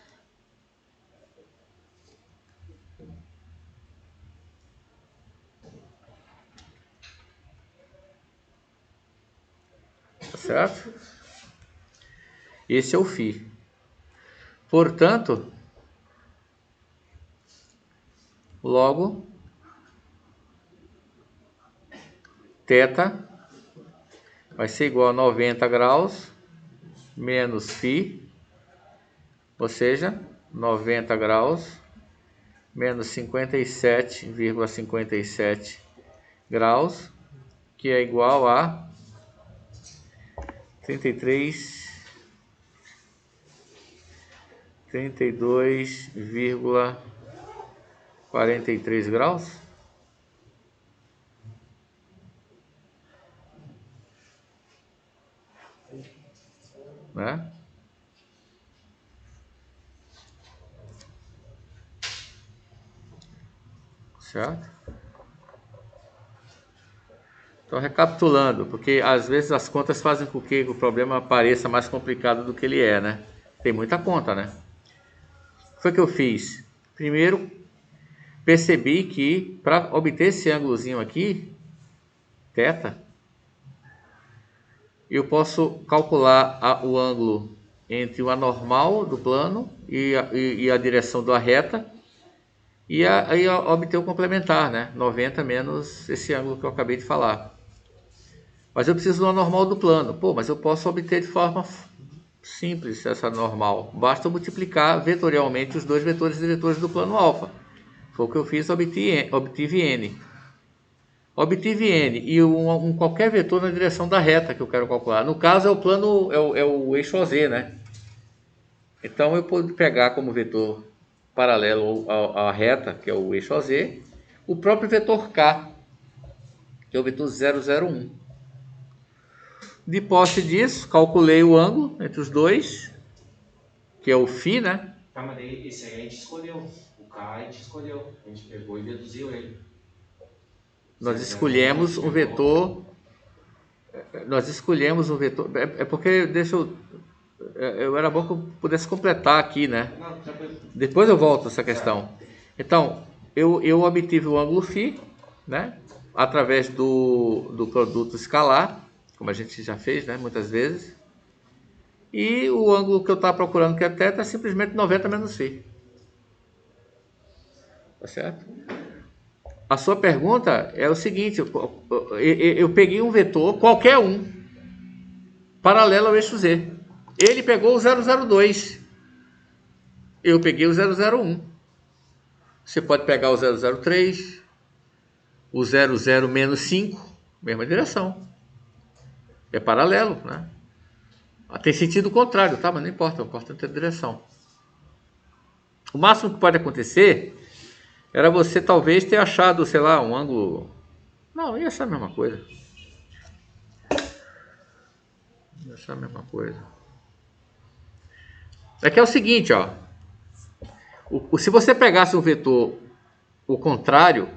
Tá certo? Esse é o φ. Portanto, logo, θ vai ser igual a 90 graus menos φ, ou seja, 90 graus menos 57,57 graus, que é igual a 32,43 graus. Né? Certo? Então, recapitulando, porque às vezes as contas fazem com que o problema pareça mais complicado do que ele é, né? Tem muita conta, né? O que foi que eu fiz? Primeiro, percebi que para obter esse ângulozinho aqui, θ, eu posso calcular o ângulo entre o anormal do plano e a direção da reta, e aí obter o complementar, né? 90 menos esse ângulo que eu acabei de falar. Mas eu preciso do anormal do plano. Pô, mas eu posso obter de forma simples essa normal. Basta multiplicar vetorialmente os dois vetores diretores do plano alfa. Foi o que eu fiz, obtive n. Obtive n e qualquer vetor na direção da reta que eu quero calcular. No caso é o plano, é o eixo OZ, né? Então eu posso pegar como vetor paralelo à reta, que é o eixo OZ, o próprio vetor k, que é o vetor 0,01. De posse disso, calculei o ângulo entre os dois, que é o φ, né? Tá, mas daí esse aí a gente escolheu. O K a gente escolheu. A gente pegou e deduziu ele. Nós escolhemos um vetor. Nós escolhemos um vetor. É porque era bom que eu pudesse completar aqui, né? Não, tranquilo. Depois eu volto a essa questão. Então, eu obtive o ângulo φ, né? Através do produto escalar, como a gente já fez, né? Muitas vezes. E o ângulo que eu estava procurando, que é θ, é simplesmente 90 menos φ. Tá certo? A sua pergunta é o seguinte, eu peguei um vetor, qualquer um, paralelo ao eixo Z. Ele pegou o 002. Eu peguei o 001. Você pode pegar o 003, o 00 menos 5, mesma direção. É paralelo, né? Tem sentido contrário, tá? Mas não importa, o importante é a direção. O máximo que pode acontecer era você talvez ter achado, sei lá, um ângulo... Não, ia ser a mesma coisa. Ia ser a mesma coisa. É que é o seguinte, ó. Se você pegasse um vetor o contrário,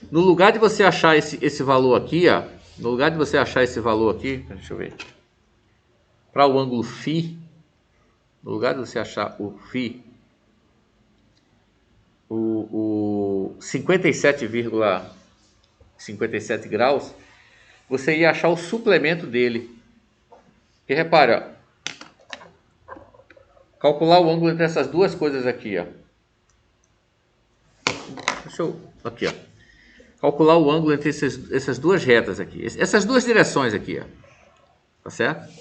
no lugar de você achar esse valor aqui, ó, no lugar de você achar esse valor aqui, deixa eu ver, para o ângulo φ, no lugar de você achar o φ, o 57,57 graus, você ia achar o suplemento dele. E repare, ó, calcular o ângulo entre essas duas coisas aqui, ó. Aqui, ó. Calcular o ângulo entre essas duas retas aqui, essas duas direções aqui, ó. Tá certo?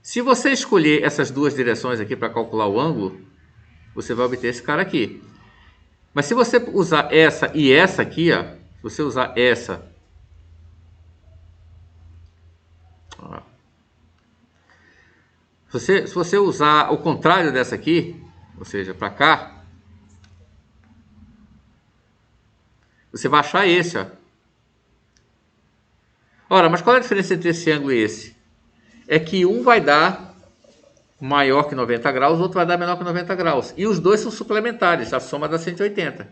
Se você escolher essas duas direções aqui para calcular o ângulo, você vai obter esse cara aqui. Mas se você usar essa e essa aqui, ó, se você usar essa, ó, se você usar o contrário dessa aqui, ou seja, para cá, você vai achar esse, ó. Ora, mas qual é a diferença entre esse ângulo e esse? É que um vai dar maior que 90 graus, o outro vai dar menor que 90 graus. E os dois são suplementares, a soma dá 180.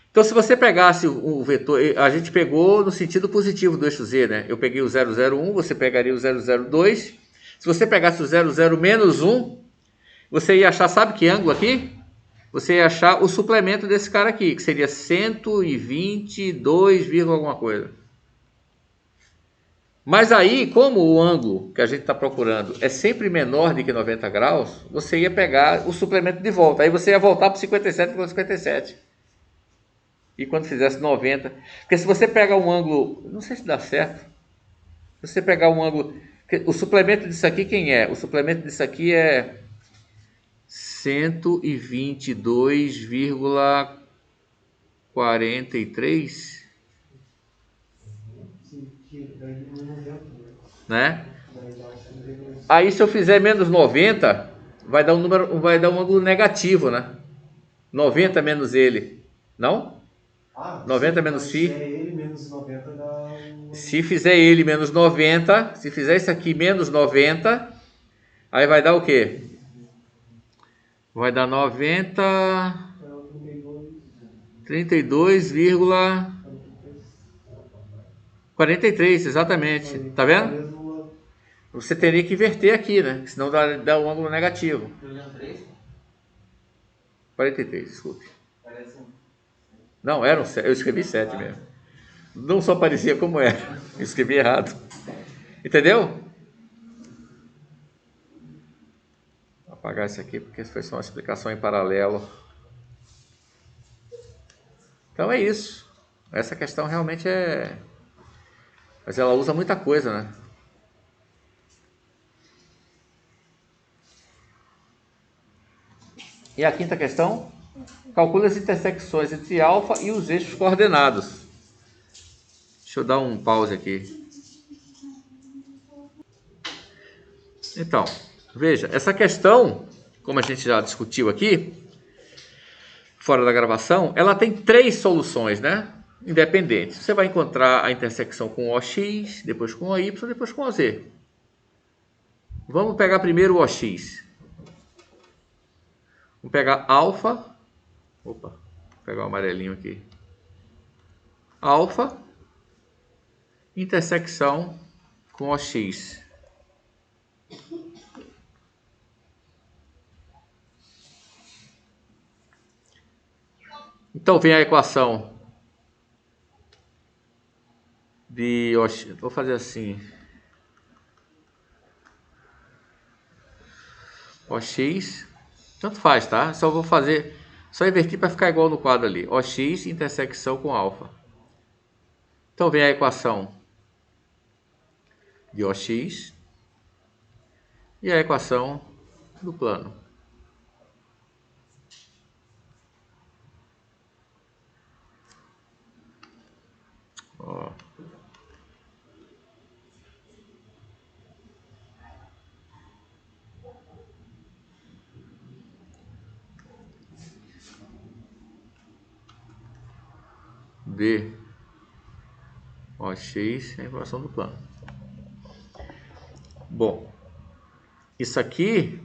Então, se você pegasse o vetor, a gente pegou no sentido positivo do eixo Z, né? Eu peguei o 001, você pegaria o 002. Se você pegasse o 00 menos 1, você ia achar, sabe que ângulo aqui? Você ia achar o suplemento desse cara aqui, que seria 122, alguma coisa. Mas aí, como o ângulo que a gente está procurando é sempre menor do que 90 graus, você ia pegar o suplemento de volta. Aí você ia voltar para 57,57. E quando fizesse 90... Porque se você pegar um ângulo... Não sei se dá certo. Se você pegar um ângulo... O suplemento disso aqui quem é? O suplemento disso aqui é 122,43... né? Aí se eu fizer menos 90, vai dar um número, vai dar um ângulo negativo, né? 90 menos ele, não? 90 menos φ. Se fizer ele menos 90, se fizer isso aqui menos 90, aí vai dar o quê? Vai dar 90, 32,43, exatamente. Tá vendo? Você teria que inverter aqui, né? Senão dá um ângulo negativo. 43, desculpe. Não, era um 7. Eu escrevi 7 mesmo. Não só parecia como era. Eu escrevi errado. Entendeu? Vou apagar isso aqui porque foi só uma explicação em paralelo. Então é isso. Essa questão realmente é... Mas ela usa muita coisa, né? E a quinta questão? Calcule as intersecções entre alfa e os eixos coordenados. Deixa eu dar um pause aqui. Então, veja, essa questão, como a gente já discutiu aqui, fora da gravação, ela tem 3 soluções, né? Independentes. Você vai encontrar a intersecção com o OX, depois com o OY, depois com o OZ. Vamos pegar primeiro o OX. Vamos pegar alfa. Opa, vou pegar o amarelinho aqui. Alfa, intersecção com OX. Então vem a equação de OX. Vou fazer assim. OX, tanto faz, tá? Só vou fazer, só invertir para ficar igual no quadro ali. OX intersecção com alfa. Então vem a equação de OX e a equação do plano. Ó. D OX é a equação do plano. Bom, isso aqui,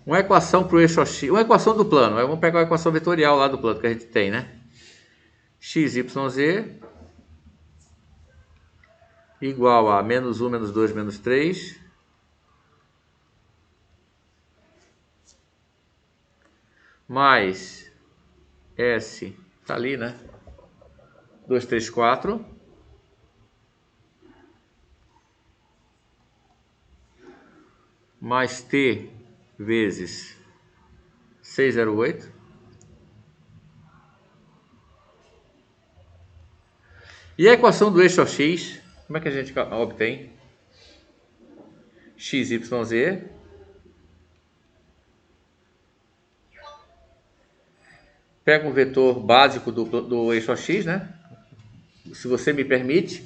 uma equação para o eixo OX, uma equação do plano. Vamos pegar a equação vetorial lá do plano que a gente tem, né? X, Y, Z igual a menos 1, menos 2, menos 3 mais S, tá ali, né? 2, 3, 4 mais T vezes 608 e a equação do eixo OX, como é que a gente obtém? x, y, z. Pega um vetor básico do eixo AX, né? Se você me permite,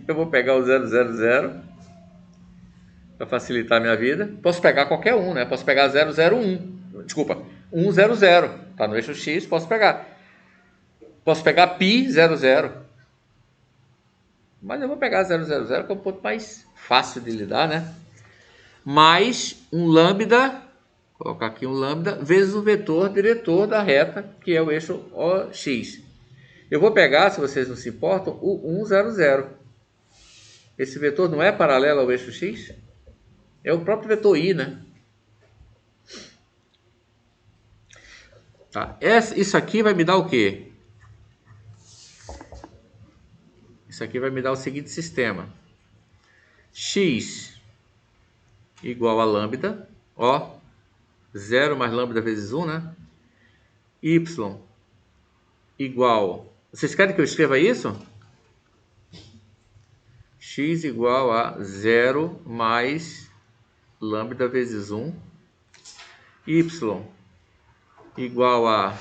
eu vou pegar o 0, 0, 0 para facilitar a minha vida. Posso pegar qualquer um, né? Posso pegar 0, 0, 1. Desculpa, 1, 0, 0. Tá no eixo X, posso pegar. Posso pegar π, 0, 0. Mas eu vou pegar 0, 0, 0, que é um ponto mais fácil de lidar, né? Mais um lambda, vou colocar aqui um lambda, vezes o vetor diretor da reta, que é o eixo OX. Eu vou pegar, se vocês não se importam, o 1, 0, 0. Esse vetor não é paralelo ao eixo X? É o próprio vetor I, né? Tá. Isso aqui vai me dar o quê? Isso aqui vai me dar o seguinte sistema. X igual a lambda, ó, 0 mais lambda vezes 1, né? Y igual... Vocês querem que eu escreva isso? X igual a 0 mais lambda vezes 1. Y igual a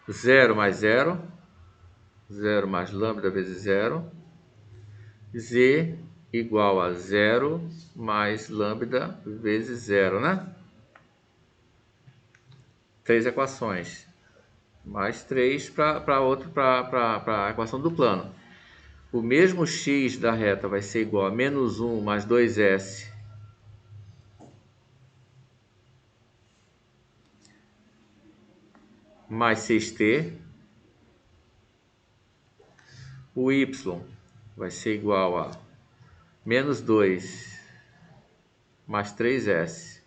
0 mais 0. 0 mais lambda vezes 0. Z igual a 0 mais lambda vezes 0, né? 3 equações. Mais 3 para a equação do plano. O mesmo x da reta vai ser igual a menos 1 mais 2s mais 6t. O y vai ser igual a menos 2 mais 3s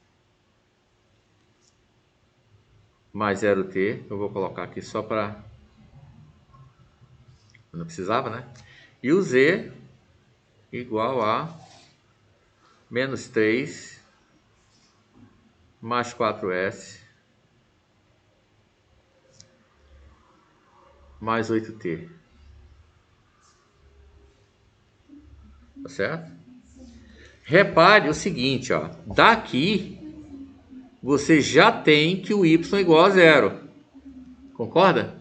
mais 0t. Eu vou colocar aqui só para... Não precisava, né? E o z igual a menos 3 mais 4s mais 8t. Tá certo? Repare o seguinte, ó. Daqui você já tem que o y é igual a 0. Concorda?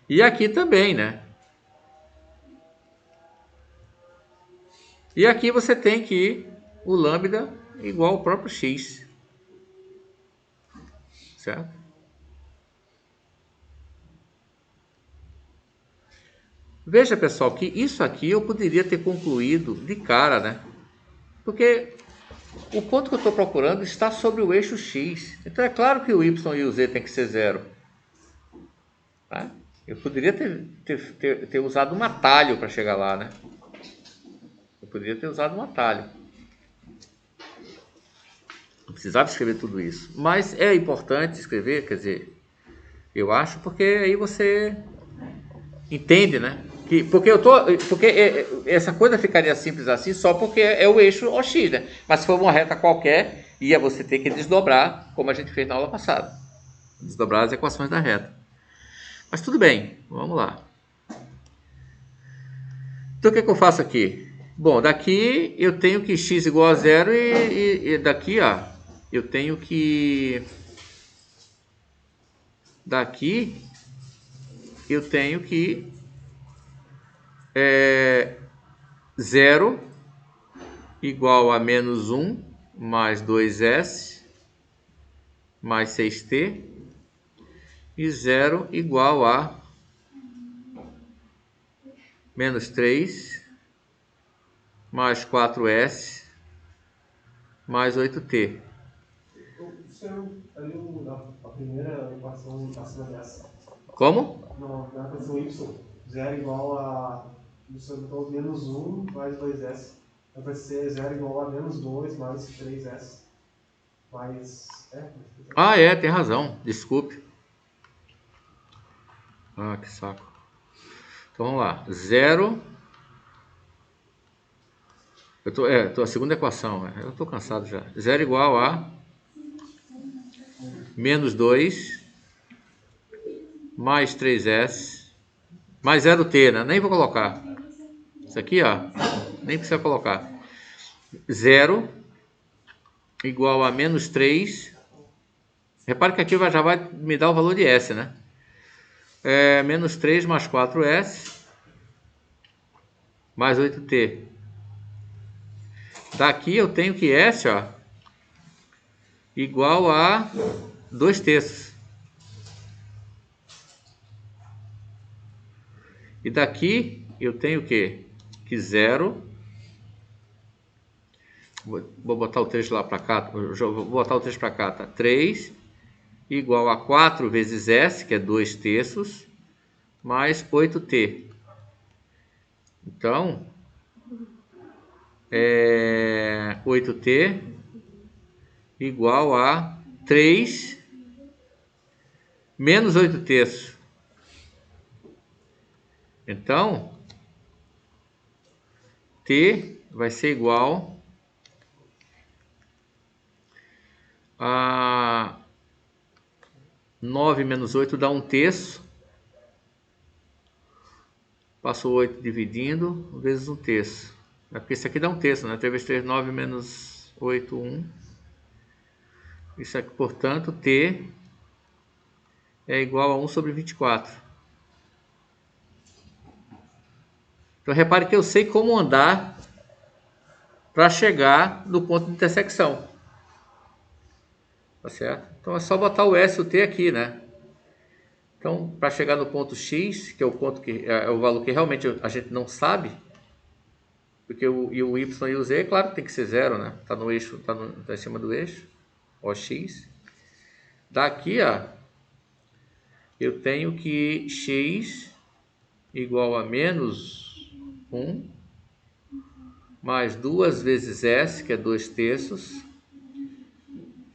E aqui também, né? E aqui você tem que o lambda igual ao próprio x. Certo? Veja, pessoal, que isso aqui eu poderia ter concluído de cara, né? Porque o ponto que eu estou procurando está sobre o eixo x. Então é claro que o y e o z tem que ser 0. Tá? Eu poderia ter usado um atalho para chegar lá, né? Eu poderia ter usado um atalho. Não precisava escrever tudo isso. Mas é importante escrever, quer dizer, eu acho, porque aí você entende, né? Porque essa coisa ficaria simples assim só porque é o eixo OX, né? Mas se for uma reta qualquer, ia você ter que desdobrar, como a gente fez na aula passada. Desdobrar as equações da reta. Mas tudo bem, vamos lá. Então o que eu faço aqui? Bom, daqui eu tenho que x igual a 0 e daqui, ó, eu tenho que... Daqui eu tenho que 0 igual a menos 1 mais 2s mais 6t e 0 igual a menos 3 mais 4s mais 8t. A primeira equação acima dessa. Como? Não, na equação y, 0 igual a menos 1 mais 2s. Vai ser 0 igual a menos 2 mais 3s. Mais... Tem razão. Desculpe. Que saco. Então vamos lá. 0... Eu tô a segunda equação, né? Eu tô cansado já. 0 igual a menos 2 mais 3s mais 0t, né? Nem vou colocar. Isso aqui, ó. nem precisa colocar. 0 igual a menos 3. Repare que aqui já vai me dar o valor de S, né? Menos 3 mais 4S mais 8T. Daqui eu tenho que S, ó, igual a 2/3. E daqui eu tenho o quê? Que 0. Vou botar o 3 lá para cá. Vou botar o 3 para cá, tá? 3 igual a 4 vezes S, que é 2/3, mais 8T. Então, 8T igual a 3 menos 8/3. Então, T vai ser igual a 9 menos 8 dá 1/3. Passou 8 dividindo, vezes 1/3. Porque isso aqui dá 1/3, né? 3 vezes 3, 9 menos 8, 1. Isso aqui, portanto, T é igual a 1 sobre 24. Então, repare que eu sei como andar para chegar no ponto de intersecção. Tá certo? Então, é só botar o S e o T aqui, né? Então, para chegar no ponto X, que é o ponto que é o valor que realmente a gente não sabe, porque o Y e o Z, claro que tem que ser 0, né? Tá no eixo, tá em cima do eixo, OX. Daqui, ó, eu tenho que X igual a menos 1, mais 2 vezes S, que é 2/3,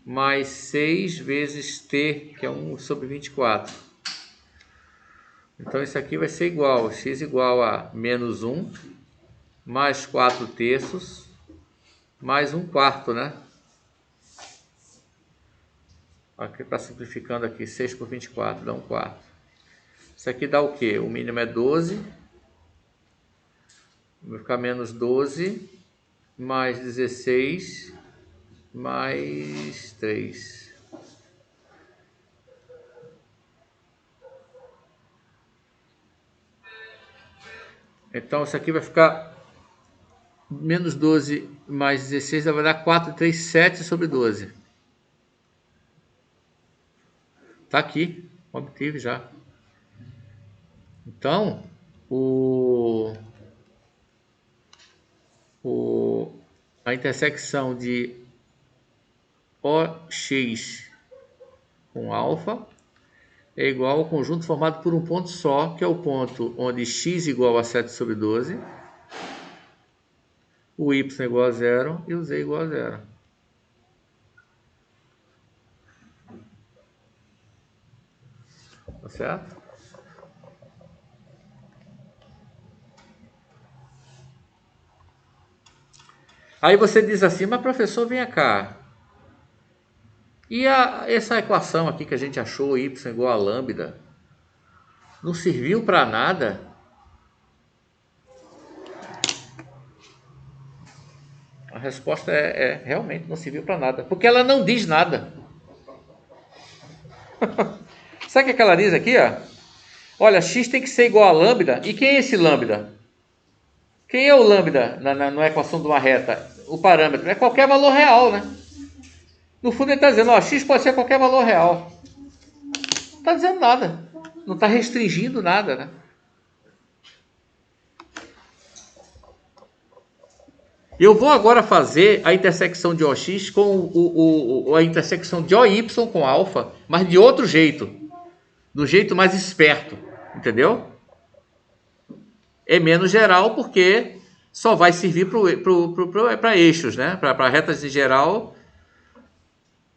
mais 6 vezes T, que é 1 sobre 24. Então, isso aqui vai ser igual, x igual a menos 1, mais 4/3, mais 1/4, né? Aqui está simplificando aqui, 6 por 24 dá 1/4. Isso aqui dá o quê? O mínimo é 12, vai ficar menos 12, mais 16, mais 3. Então, isso aqui vai ficar menos 12 mais 16, vai dar 4, 3, 7 sobre 12. Tá aqui, obtive já. Então, a intersecção de OX com alfa é igual ao conjunto formado por um ponto só, que é o ponto onde x igual a 7 sobre 12, o y igual a 0 e o z igual a 0. Tá certo? Aí você diz assim, mas professor, vem cá. E essa equação aqui que a gente achou, y igual a lambda, não serviu para nada? A resposta realmente não serviu para nada, porque ela não diz nada. Sabe o que ela diz aqui, ó? Olha, x tem que ser igual a lambda. E quem é esse lambda? Quem é o lambda na equação de uma reta? O parâmetro é qualquer valor real, né? No fundo ele está dizendo, ó, x pode ser qualquer valor real. Não está dizendo nada. Não está restringindo nada, né? Eu vou agora fazer a intersecção de OX com a intersecção de OY com alfa, mas de outro jeito. Do jeito mais esperto, entendeu? É menos geral porque só vai servir para eixos, né? Para retas em geral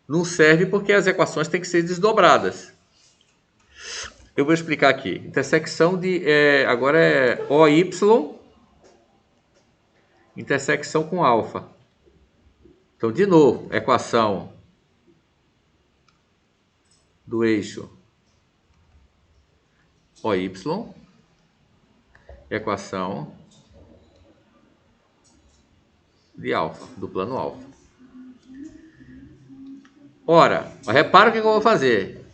não serve porque as equações têm que ser desdobradas. Eu vou explicar aqui. Intersecção de agora é OY, intersecção com alfa. Então, de novo, equação do eixo OY, equação de alfa, do plano alfa. Ora, repara o que eu vou fazer.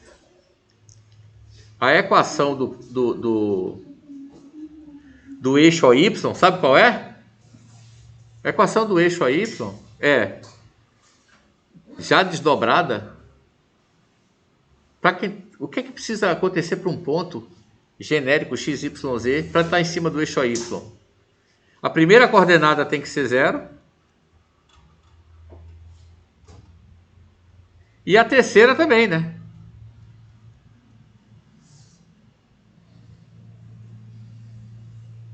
A equação do eixo AY, sabe qual é? A equação do eixo AY é já desdobrada. O que é que precisa acontecer para um ponto genérico x, y, z para estar em cima do eixo AY? A primeira coordenada tem que ser 0. E a terceira também, né?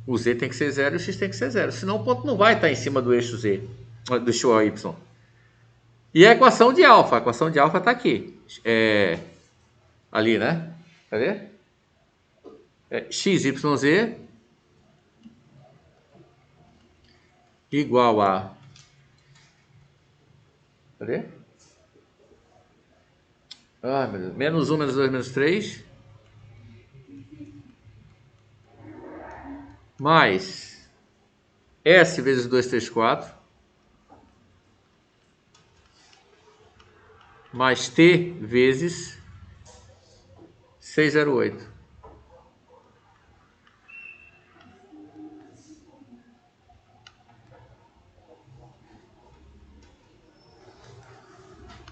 O z tem que ser 0 e o x tem que ser 0. Senão o ponto não vai estar em cima do eixo z, do eixo y. E a equação de alfa. A equação de alfa está aqui. Ali, né? Cadê? X, y, z igual a... Cadê? Ah, meu Deus. Menos 1, menos 2, menos 3. Mais S vezes 2, 3, 4. Mais T vezes 608.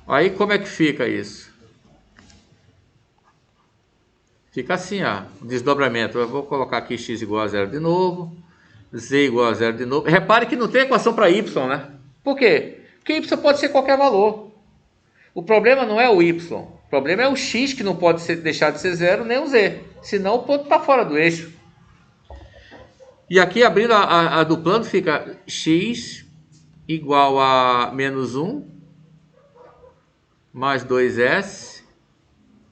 Aí como é que fica isso? Fica assim, ó, o desdobramento. Eu vou colocar aqui x igual a 0 de novo, z igual a 0 de novo. Repare que não tem equação para y, né? Por quê? Porque y pode ser qualquer valor. O problema não é o y, o problema é o x que não pode deixar de ser 0, nem o z. Senão o ponto está fora do eixo. E aqui, abrindo a do plano, fica x igual a menos 1, mais 2s,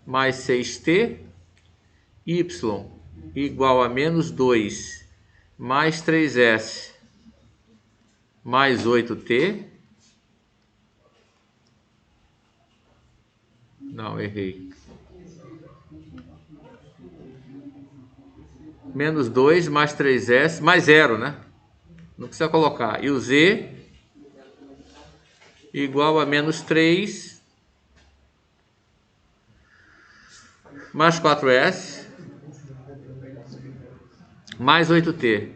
mais 6t, y igual a menos 2, mais 3s, mais 8t. Não, errei. Menos 2, mais 3s, mais 0, né? Não precisa colocar. E o z igual a menos 3, mais 4s, mais 8t.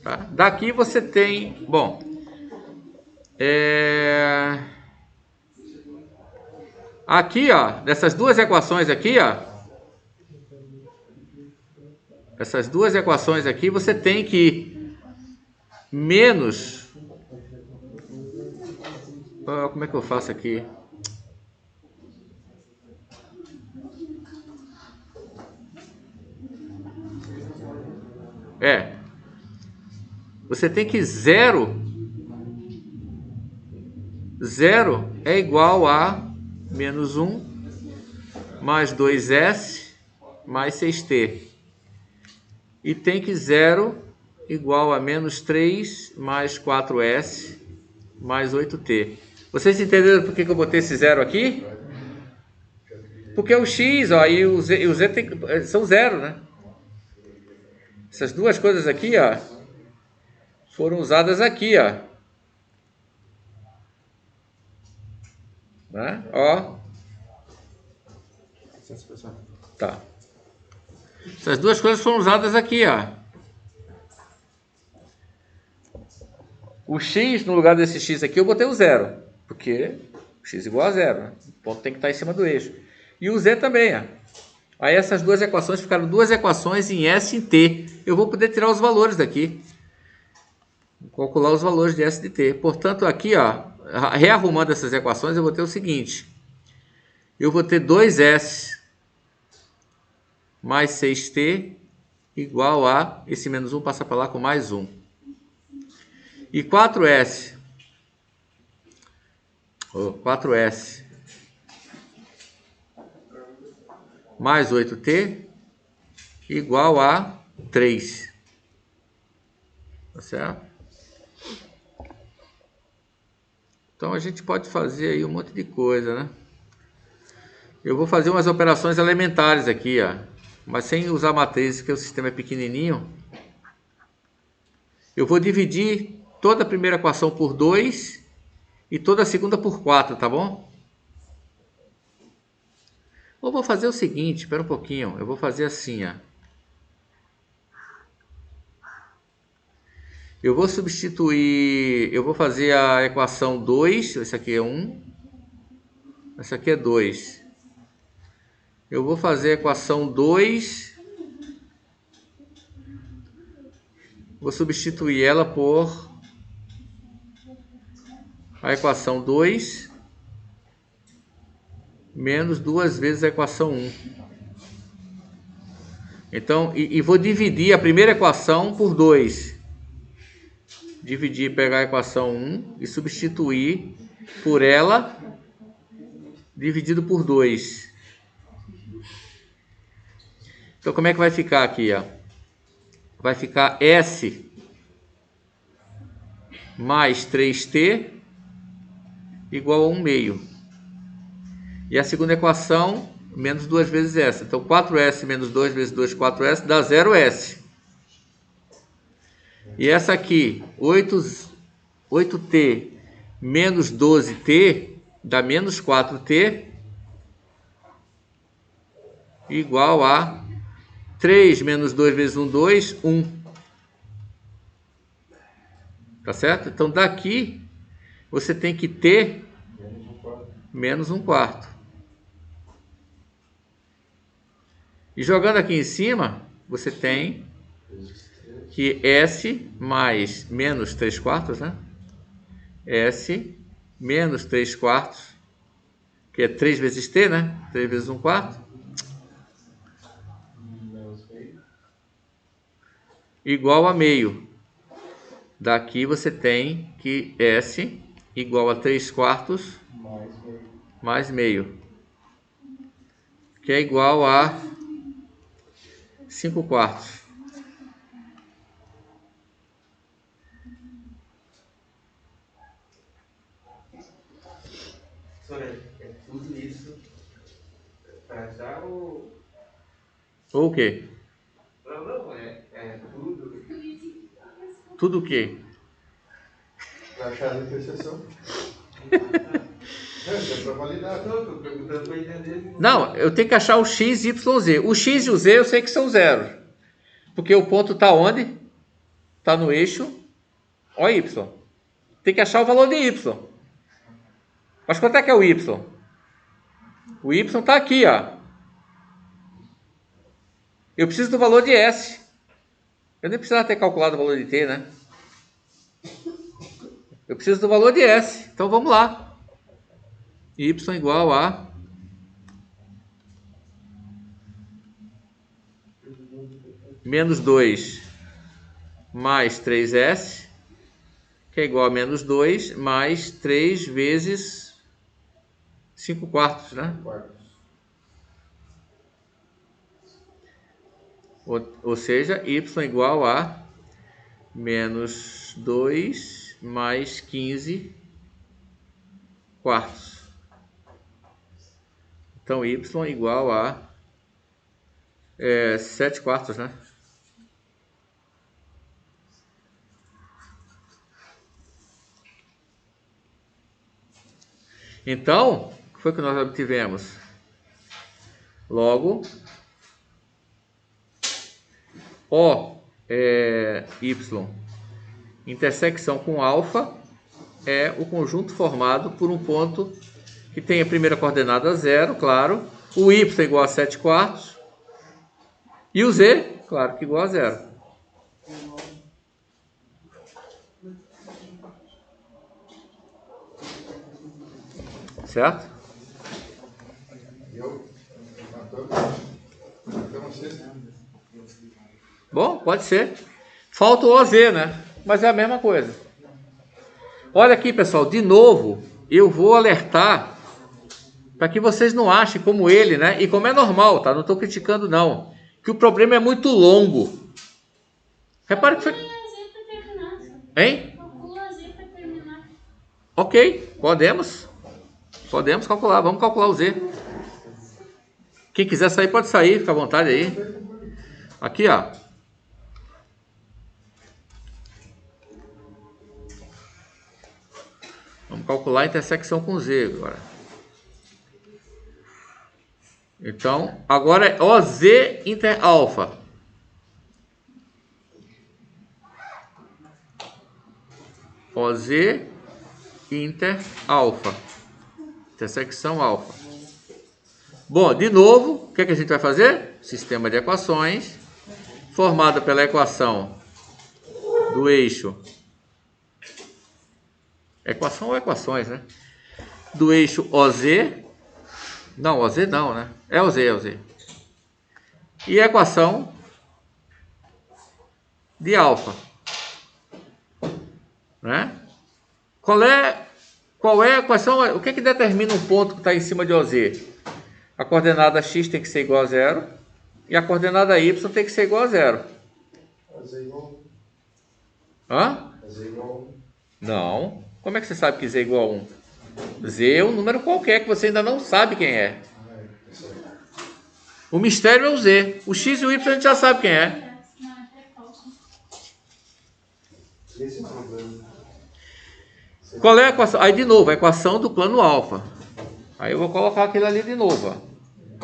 Tá? Daqui você tem... Bom... Aqui, ó, dessas duas equações aqui, ó, essas duas equações aqui, você tem que menos... como é que eu faço aqui? Você tem que 0 é igual a menos 1 mais 2s mais 6t. E tem que 0 igual a menos 3 mais 4s mais 8t. Vocês entenderam por que eu botei esse 0 aqui? Porque o x, ó, e o z são 0, né? Essas duas coisas aqui, ó, foram usadas aqui, ó. Né? Ó. Tá. Essas duas coisas foram usadas aqui, ó. O x, no lugar desse x aqui, eu botei o 0. Porque x igual a 0. Né? O ponto tem que estar em cima do eixo. E o z também, ó. Aí essas duas equações ficaram duas equações em S e em T. Eu vou poder tirar os valores daqui. Vou calcular os valores de S e de T. Portanto, aqui, ó, rearrumando essas equações, eu vou ter o seguinte. Eu vou ter 2S mais 6T igual a... Esse menos 1 passa para lá com mais 1. E 4S mais 8T igual a 3. Tá certo? Então a gente pode fazer aí um monte de coisa, né? Eu vou fazer umas operações elementares aqui, ó. Mas sem usar matrizes, porque o sistema é pequenininho. eu vou dividir toda a primeira equação por 2 e toda a segunda por 4, tá bom? Ou vou fazer o seguinte, espera um pouquinho, eu vou fazer assim, ó. Eu vou substituir, eu vou fazer a equação 2, esse aqui é 1, essa aqui é 2. Eu vou fazer a equação 2, vou substituir ela por a equação 2 menos 2 vezes a equação 1. Então, e vou dividir a primeira equação por 2. Dividir, pegar a equação 1 e substituir por ela dividido por 2. Então, como é que vai ficar aqui, ó? Vai ficar S mais 3t igual a 1 meio. E a segunda equação, menos 2 vezes essa. Então, 4s menos 2 vezes 2, 4s, dá 0s. E essa aqui, 8t menos 12t, dá menos 4t, igual a 3 menos 2 vezes 1, 2, 1. Tá certo? Então, daqui, você tem que ter menos 1 quarto. E jogando aqui em cima, você tem que S mais menos 3 quartos, né? S menos 3 quartos, que é 3 vezes T, né? 3 vezes 1 quarto. Igual a meio. Daqui você tem que S igual a 3 quartos mais meio. Que é igual a 5 quartos. É tudo isso para já ou Ou o quê? não, é tudo. Tudo o quê? Para achar a depreciação. É para validar. Não, estou perguntando para entender. Não, eu tenho que achar o x, y, z. O x e o z eu sei que são zeros. Porque o ponto está onde? Está no eixo OY. Tem que achar o valor de y. Mas quanto é que é o y? O y está aqui, ó. Eu preciso do valor de S. Eu nem precisava ter calculado o valor de t, né? Eu preciso do valor de S. Então vamos lá. Y igual a menos 2 mais 3S, que é igual a menos 2 mais 3 vezes 5 quartos, né? Ou seja, y igual a menos 2 mais 15 quartos. Então, y igual a 7 quartos, né? Então, o que foi que nós obtivemos? Logo, y intersecção com alfa é o conjunto formado por um ponto que tem a primeira coordenada 0, claro, o y igual a 7 quartos e o z, claro que igual a 0. Certo? Bom, pode ser. Falta o OZ, né? Mas é a mesma coisa. Olha aqui, pessoal, de novo, eu vou alertar para que vocês não achem como ele, né? E como é normal, tá? Não estou criticando, não. Que o problema é muito longo. Repare que foi... Hein? Ok, podemos. Podemos calcular, vamos calcular o Z. Quem quiser sair, pode sair, fica à vontade aí. Aqui, ó. calcular a intersecção com Z agora. Então, agora é OZ inter alfa. OZ inter alfa. Intersecção alfa. Bom, de novo, o que é que a gente vai fazer? Sistema de equações, formada pela equação do eixo. Equação ou equações, né? Do eixo OZ. Não, OZ não, né? É OZ, é OZ. E a equação de alfa. Né? O que determina um ponto que está em cima de OZ? A coordenada x tem que ser igual a zero e a coordenada y tem que ser igual a zero. Z igual Hã? Z igual Não. Como é que você sabe que z é igual a 1? Z é um número qualquer que você ainda não sabe quem é. O mistério é o z. O x e o y a gente já sabe quem é. Esse é o problema. Qual é a equação? Aí de novo, a equação do plano alfa. Aí eu vou colocar aquilo ali de novo. Ó.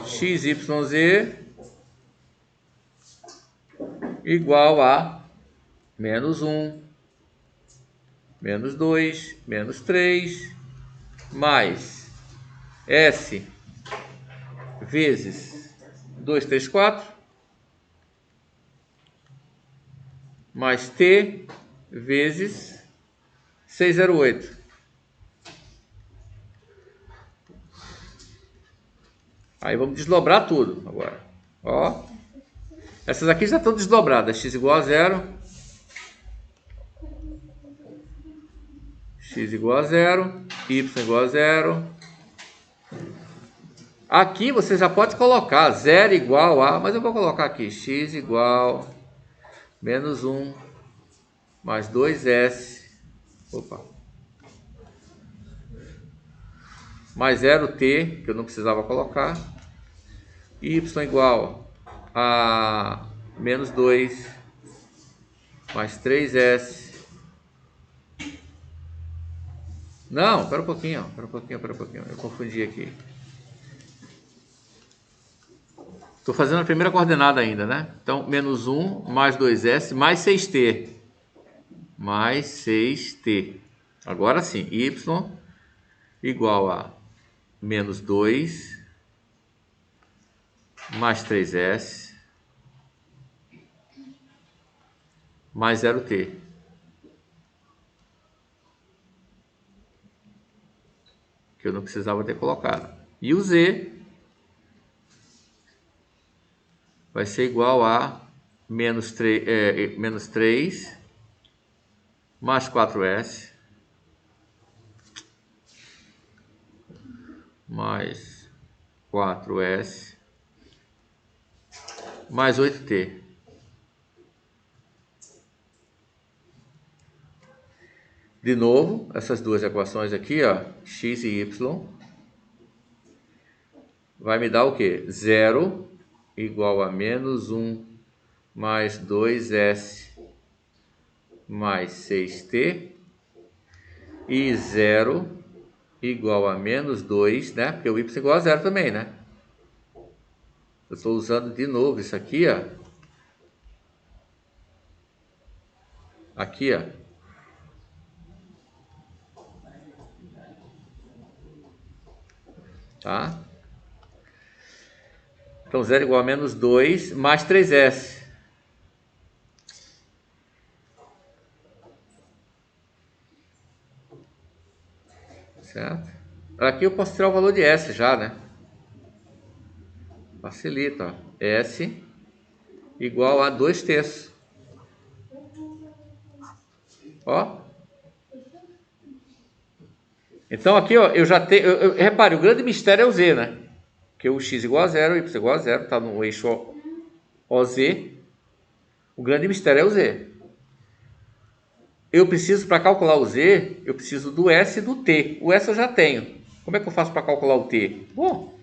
X, y, z igual a menos 1, menos 2, menos 3, mais S vezes 2, 3, 4, mais T vezes 608. Aí vamos desdobrar tudo agora. Ó. Essas aqui já estão desdobradas. X igual a 0. X igual a 0. Y igual a 0. Aqui você já pode colocar 0 igual a... Mas eu vou colocar aqui. X igual menos 1 mais 2S. Opa. Mais 0t, que eu não precisava colocar. Y igual a menos 2 mais 3S. Não, espera um pouquinho, eu confundi aqui. Estou fazendo a primeira coordenada ainda, né? Então, menos 1 mais 2S mais 6t. Mais 6t. Agora sim, y igual a menos 2 mais 3S mais 0t. Que eu não precisava ter colocado. E o z vai ser igual a menos 3 mais 4S mais 4S mais 8t. De novo, essas duas equações aqui, ó, x e y, vai me dar o quê? 0 igual a menos 1 mais 2S mais 6t e 0 igual a menos 2, né? Porque o y é igual a 0 também, né? Eu estou usando de novo isso aqui, ó. Aqui, ó. Tá? Então, 0 igual a menos 2 mais 3S. Certo? Aqui eu posso tirar o valor de S já, né? Facilita, ó. S igual a 2/3. Ó. Então aqui, ó, eu já tenho... repare, o grande mistério é o Z, né? Porque o x igual a 0, o y igual a 0, está no eixo OZ. O grande mistério é o Z. Eu preciso, para calcular o Z, eu preciso do S e do T. O S eu já tenho. Como é que eu faço para calcular o T? Bom,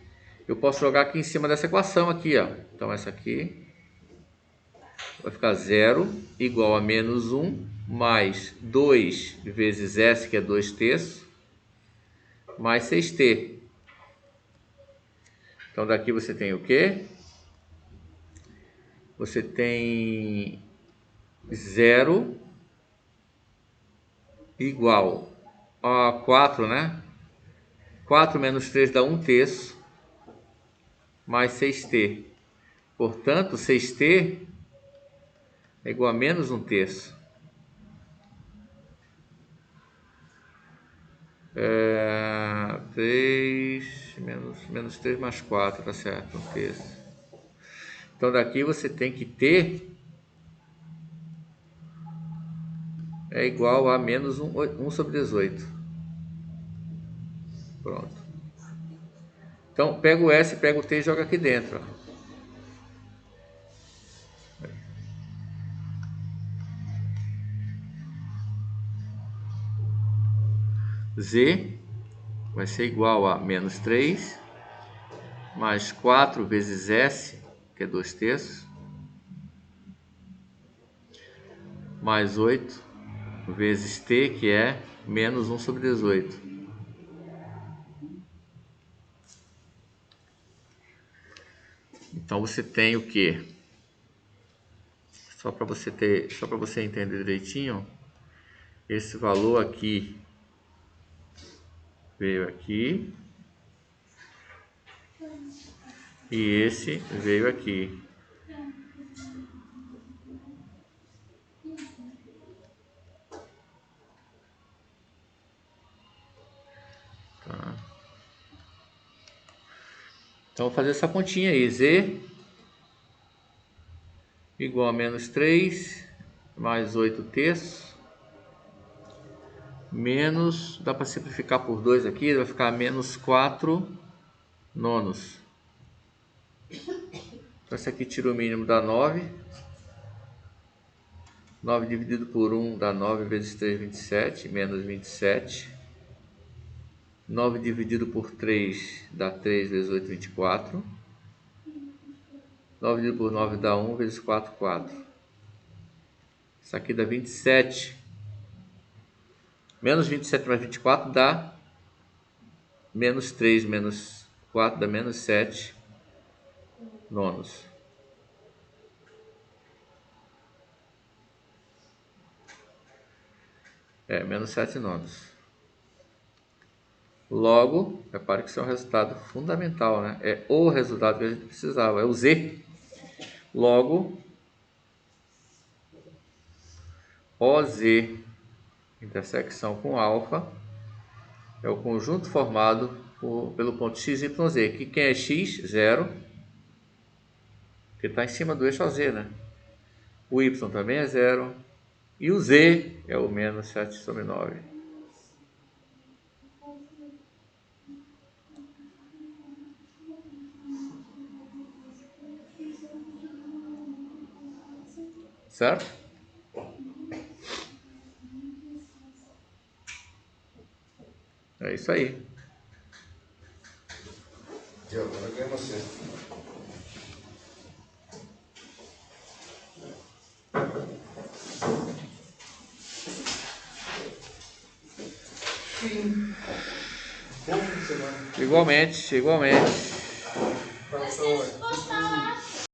eu posso jogar aqui em cima dessa equação aqui, ó. Então essa aqui vai ficar 0 igual a menos 1 mais 2 vezes S, que é 2/3, mais 6t. Então daqui você tem o quê? Você tem 0 igual a 4, né? 4 menos 3 dá 1/3 mais 6t. Portanto, 6t é igual a menos 1/3. É, 3 menos 3 mais 4, tá certo, 1/3. Então daqui você tem que ter é igual a menos 1 sobre 18. Pronto. Então pega o S, pega o T e joga aqui dentro. Ó. Z vai ser igual a menos 3 mais 4 vezes S, que é 2/3, mais 8 vezes T, que é menos 1 sobre 18. Então você tem o quê? Só para você entender direitinho, esse valor aqui veio aqui e esse veio aqui. Tá. Então vou fazer essa continha aí, Z igual a menos 3 mais 8/3 menos, dá para simplificar por 2 aqui, vai ficar menos 4 nonos. Então esse aqui tira o mínimo, dá 9. 9 dividido por 1 dá 9 vezes 3, 27, menos 27. 9 dividido por 3 dá 3 vezes 8, 24. 9 dividido por 9 dá 1 vezes 4, 4. Isso aqui dá 27. Menos 27 mais 24 dá menos 3, menos 4 dá menos 7 nonos. É, menos 7 nonos. Logo, repare que isso é um resultado fundamental, né? É o resultado que a gente precisava, é o Z. Logo, OZ intersecção com alfa é o conjunto formado pelo ponto x, y, z. Que quem é x? 0, que está em cima do eixo AZ, né? O y também é 0. E o z é o menos 7 sobre 9. Certo? É isso aí. E agora ganha você. Fim. Bom fim de semana. Igualmente, igualmente. Passou.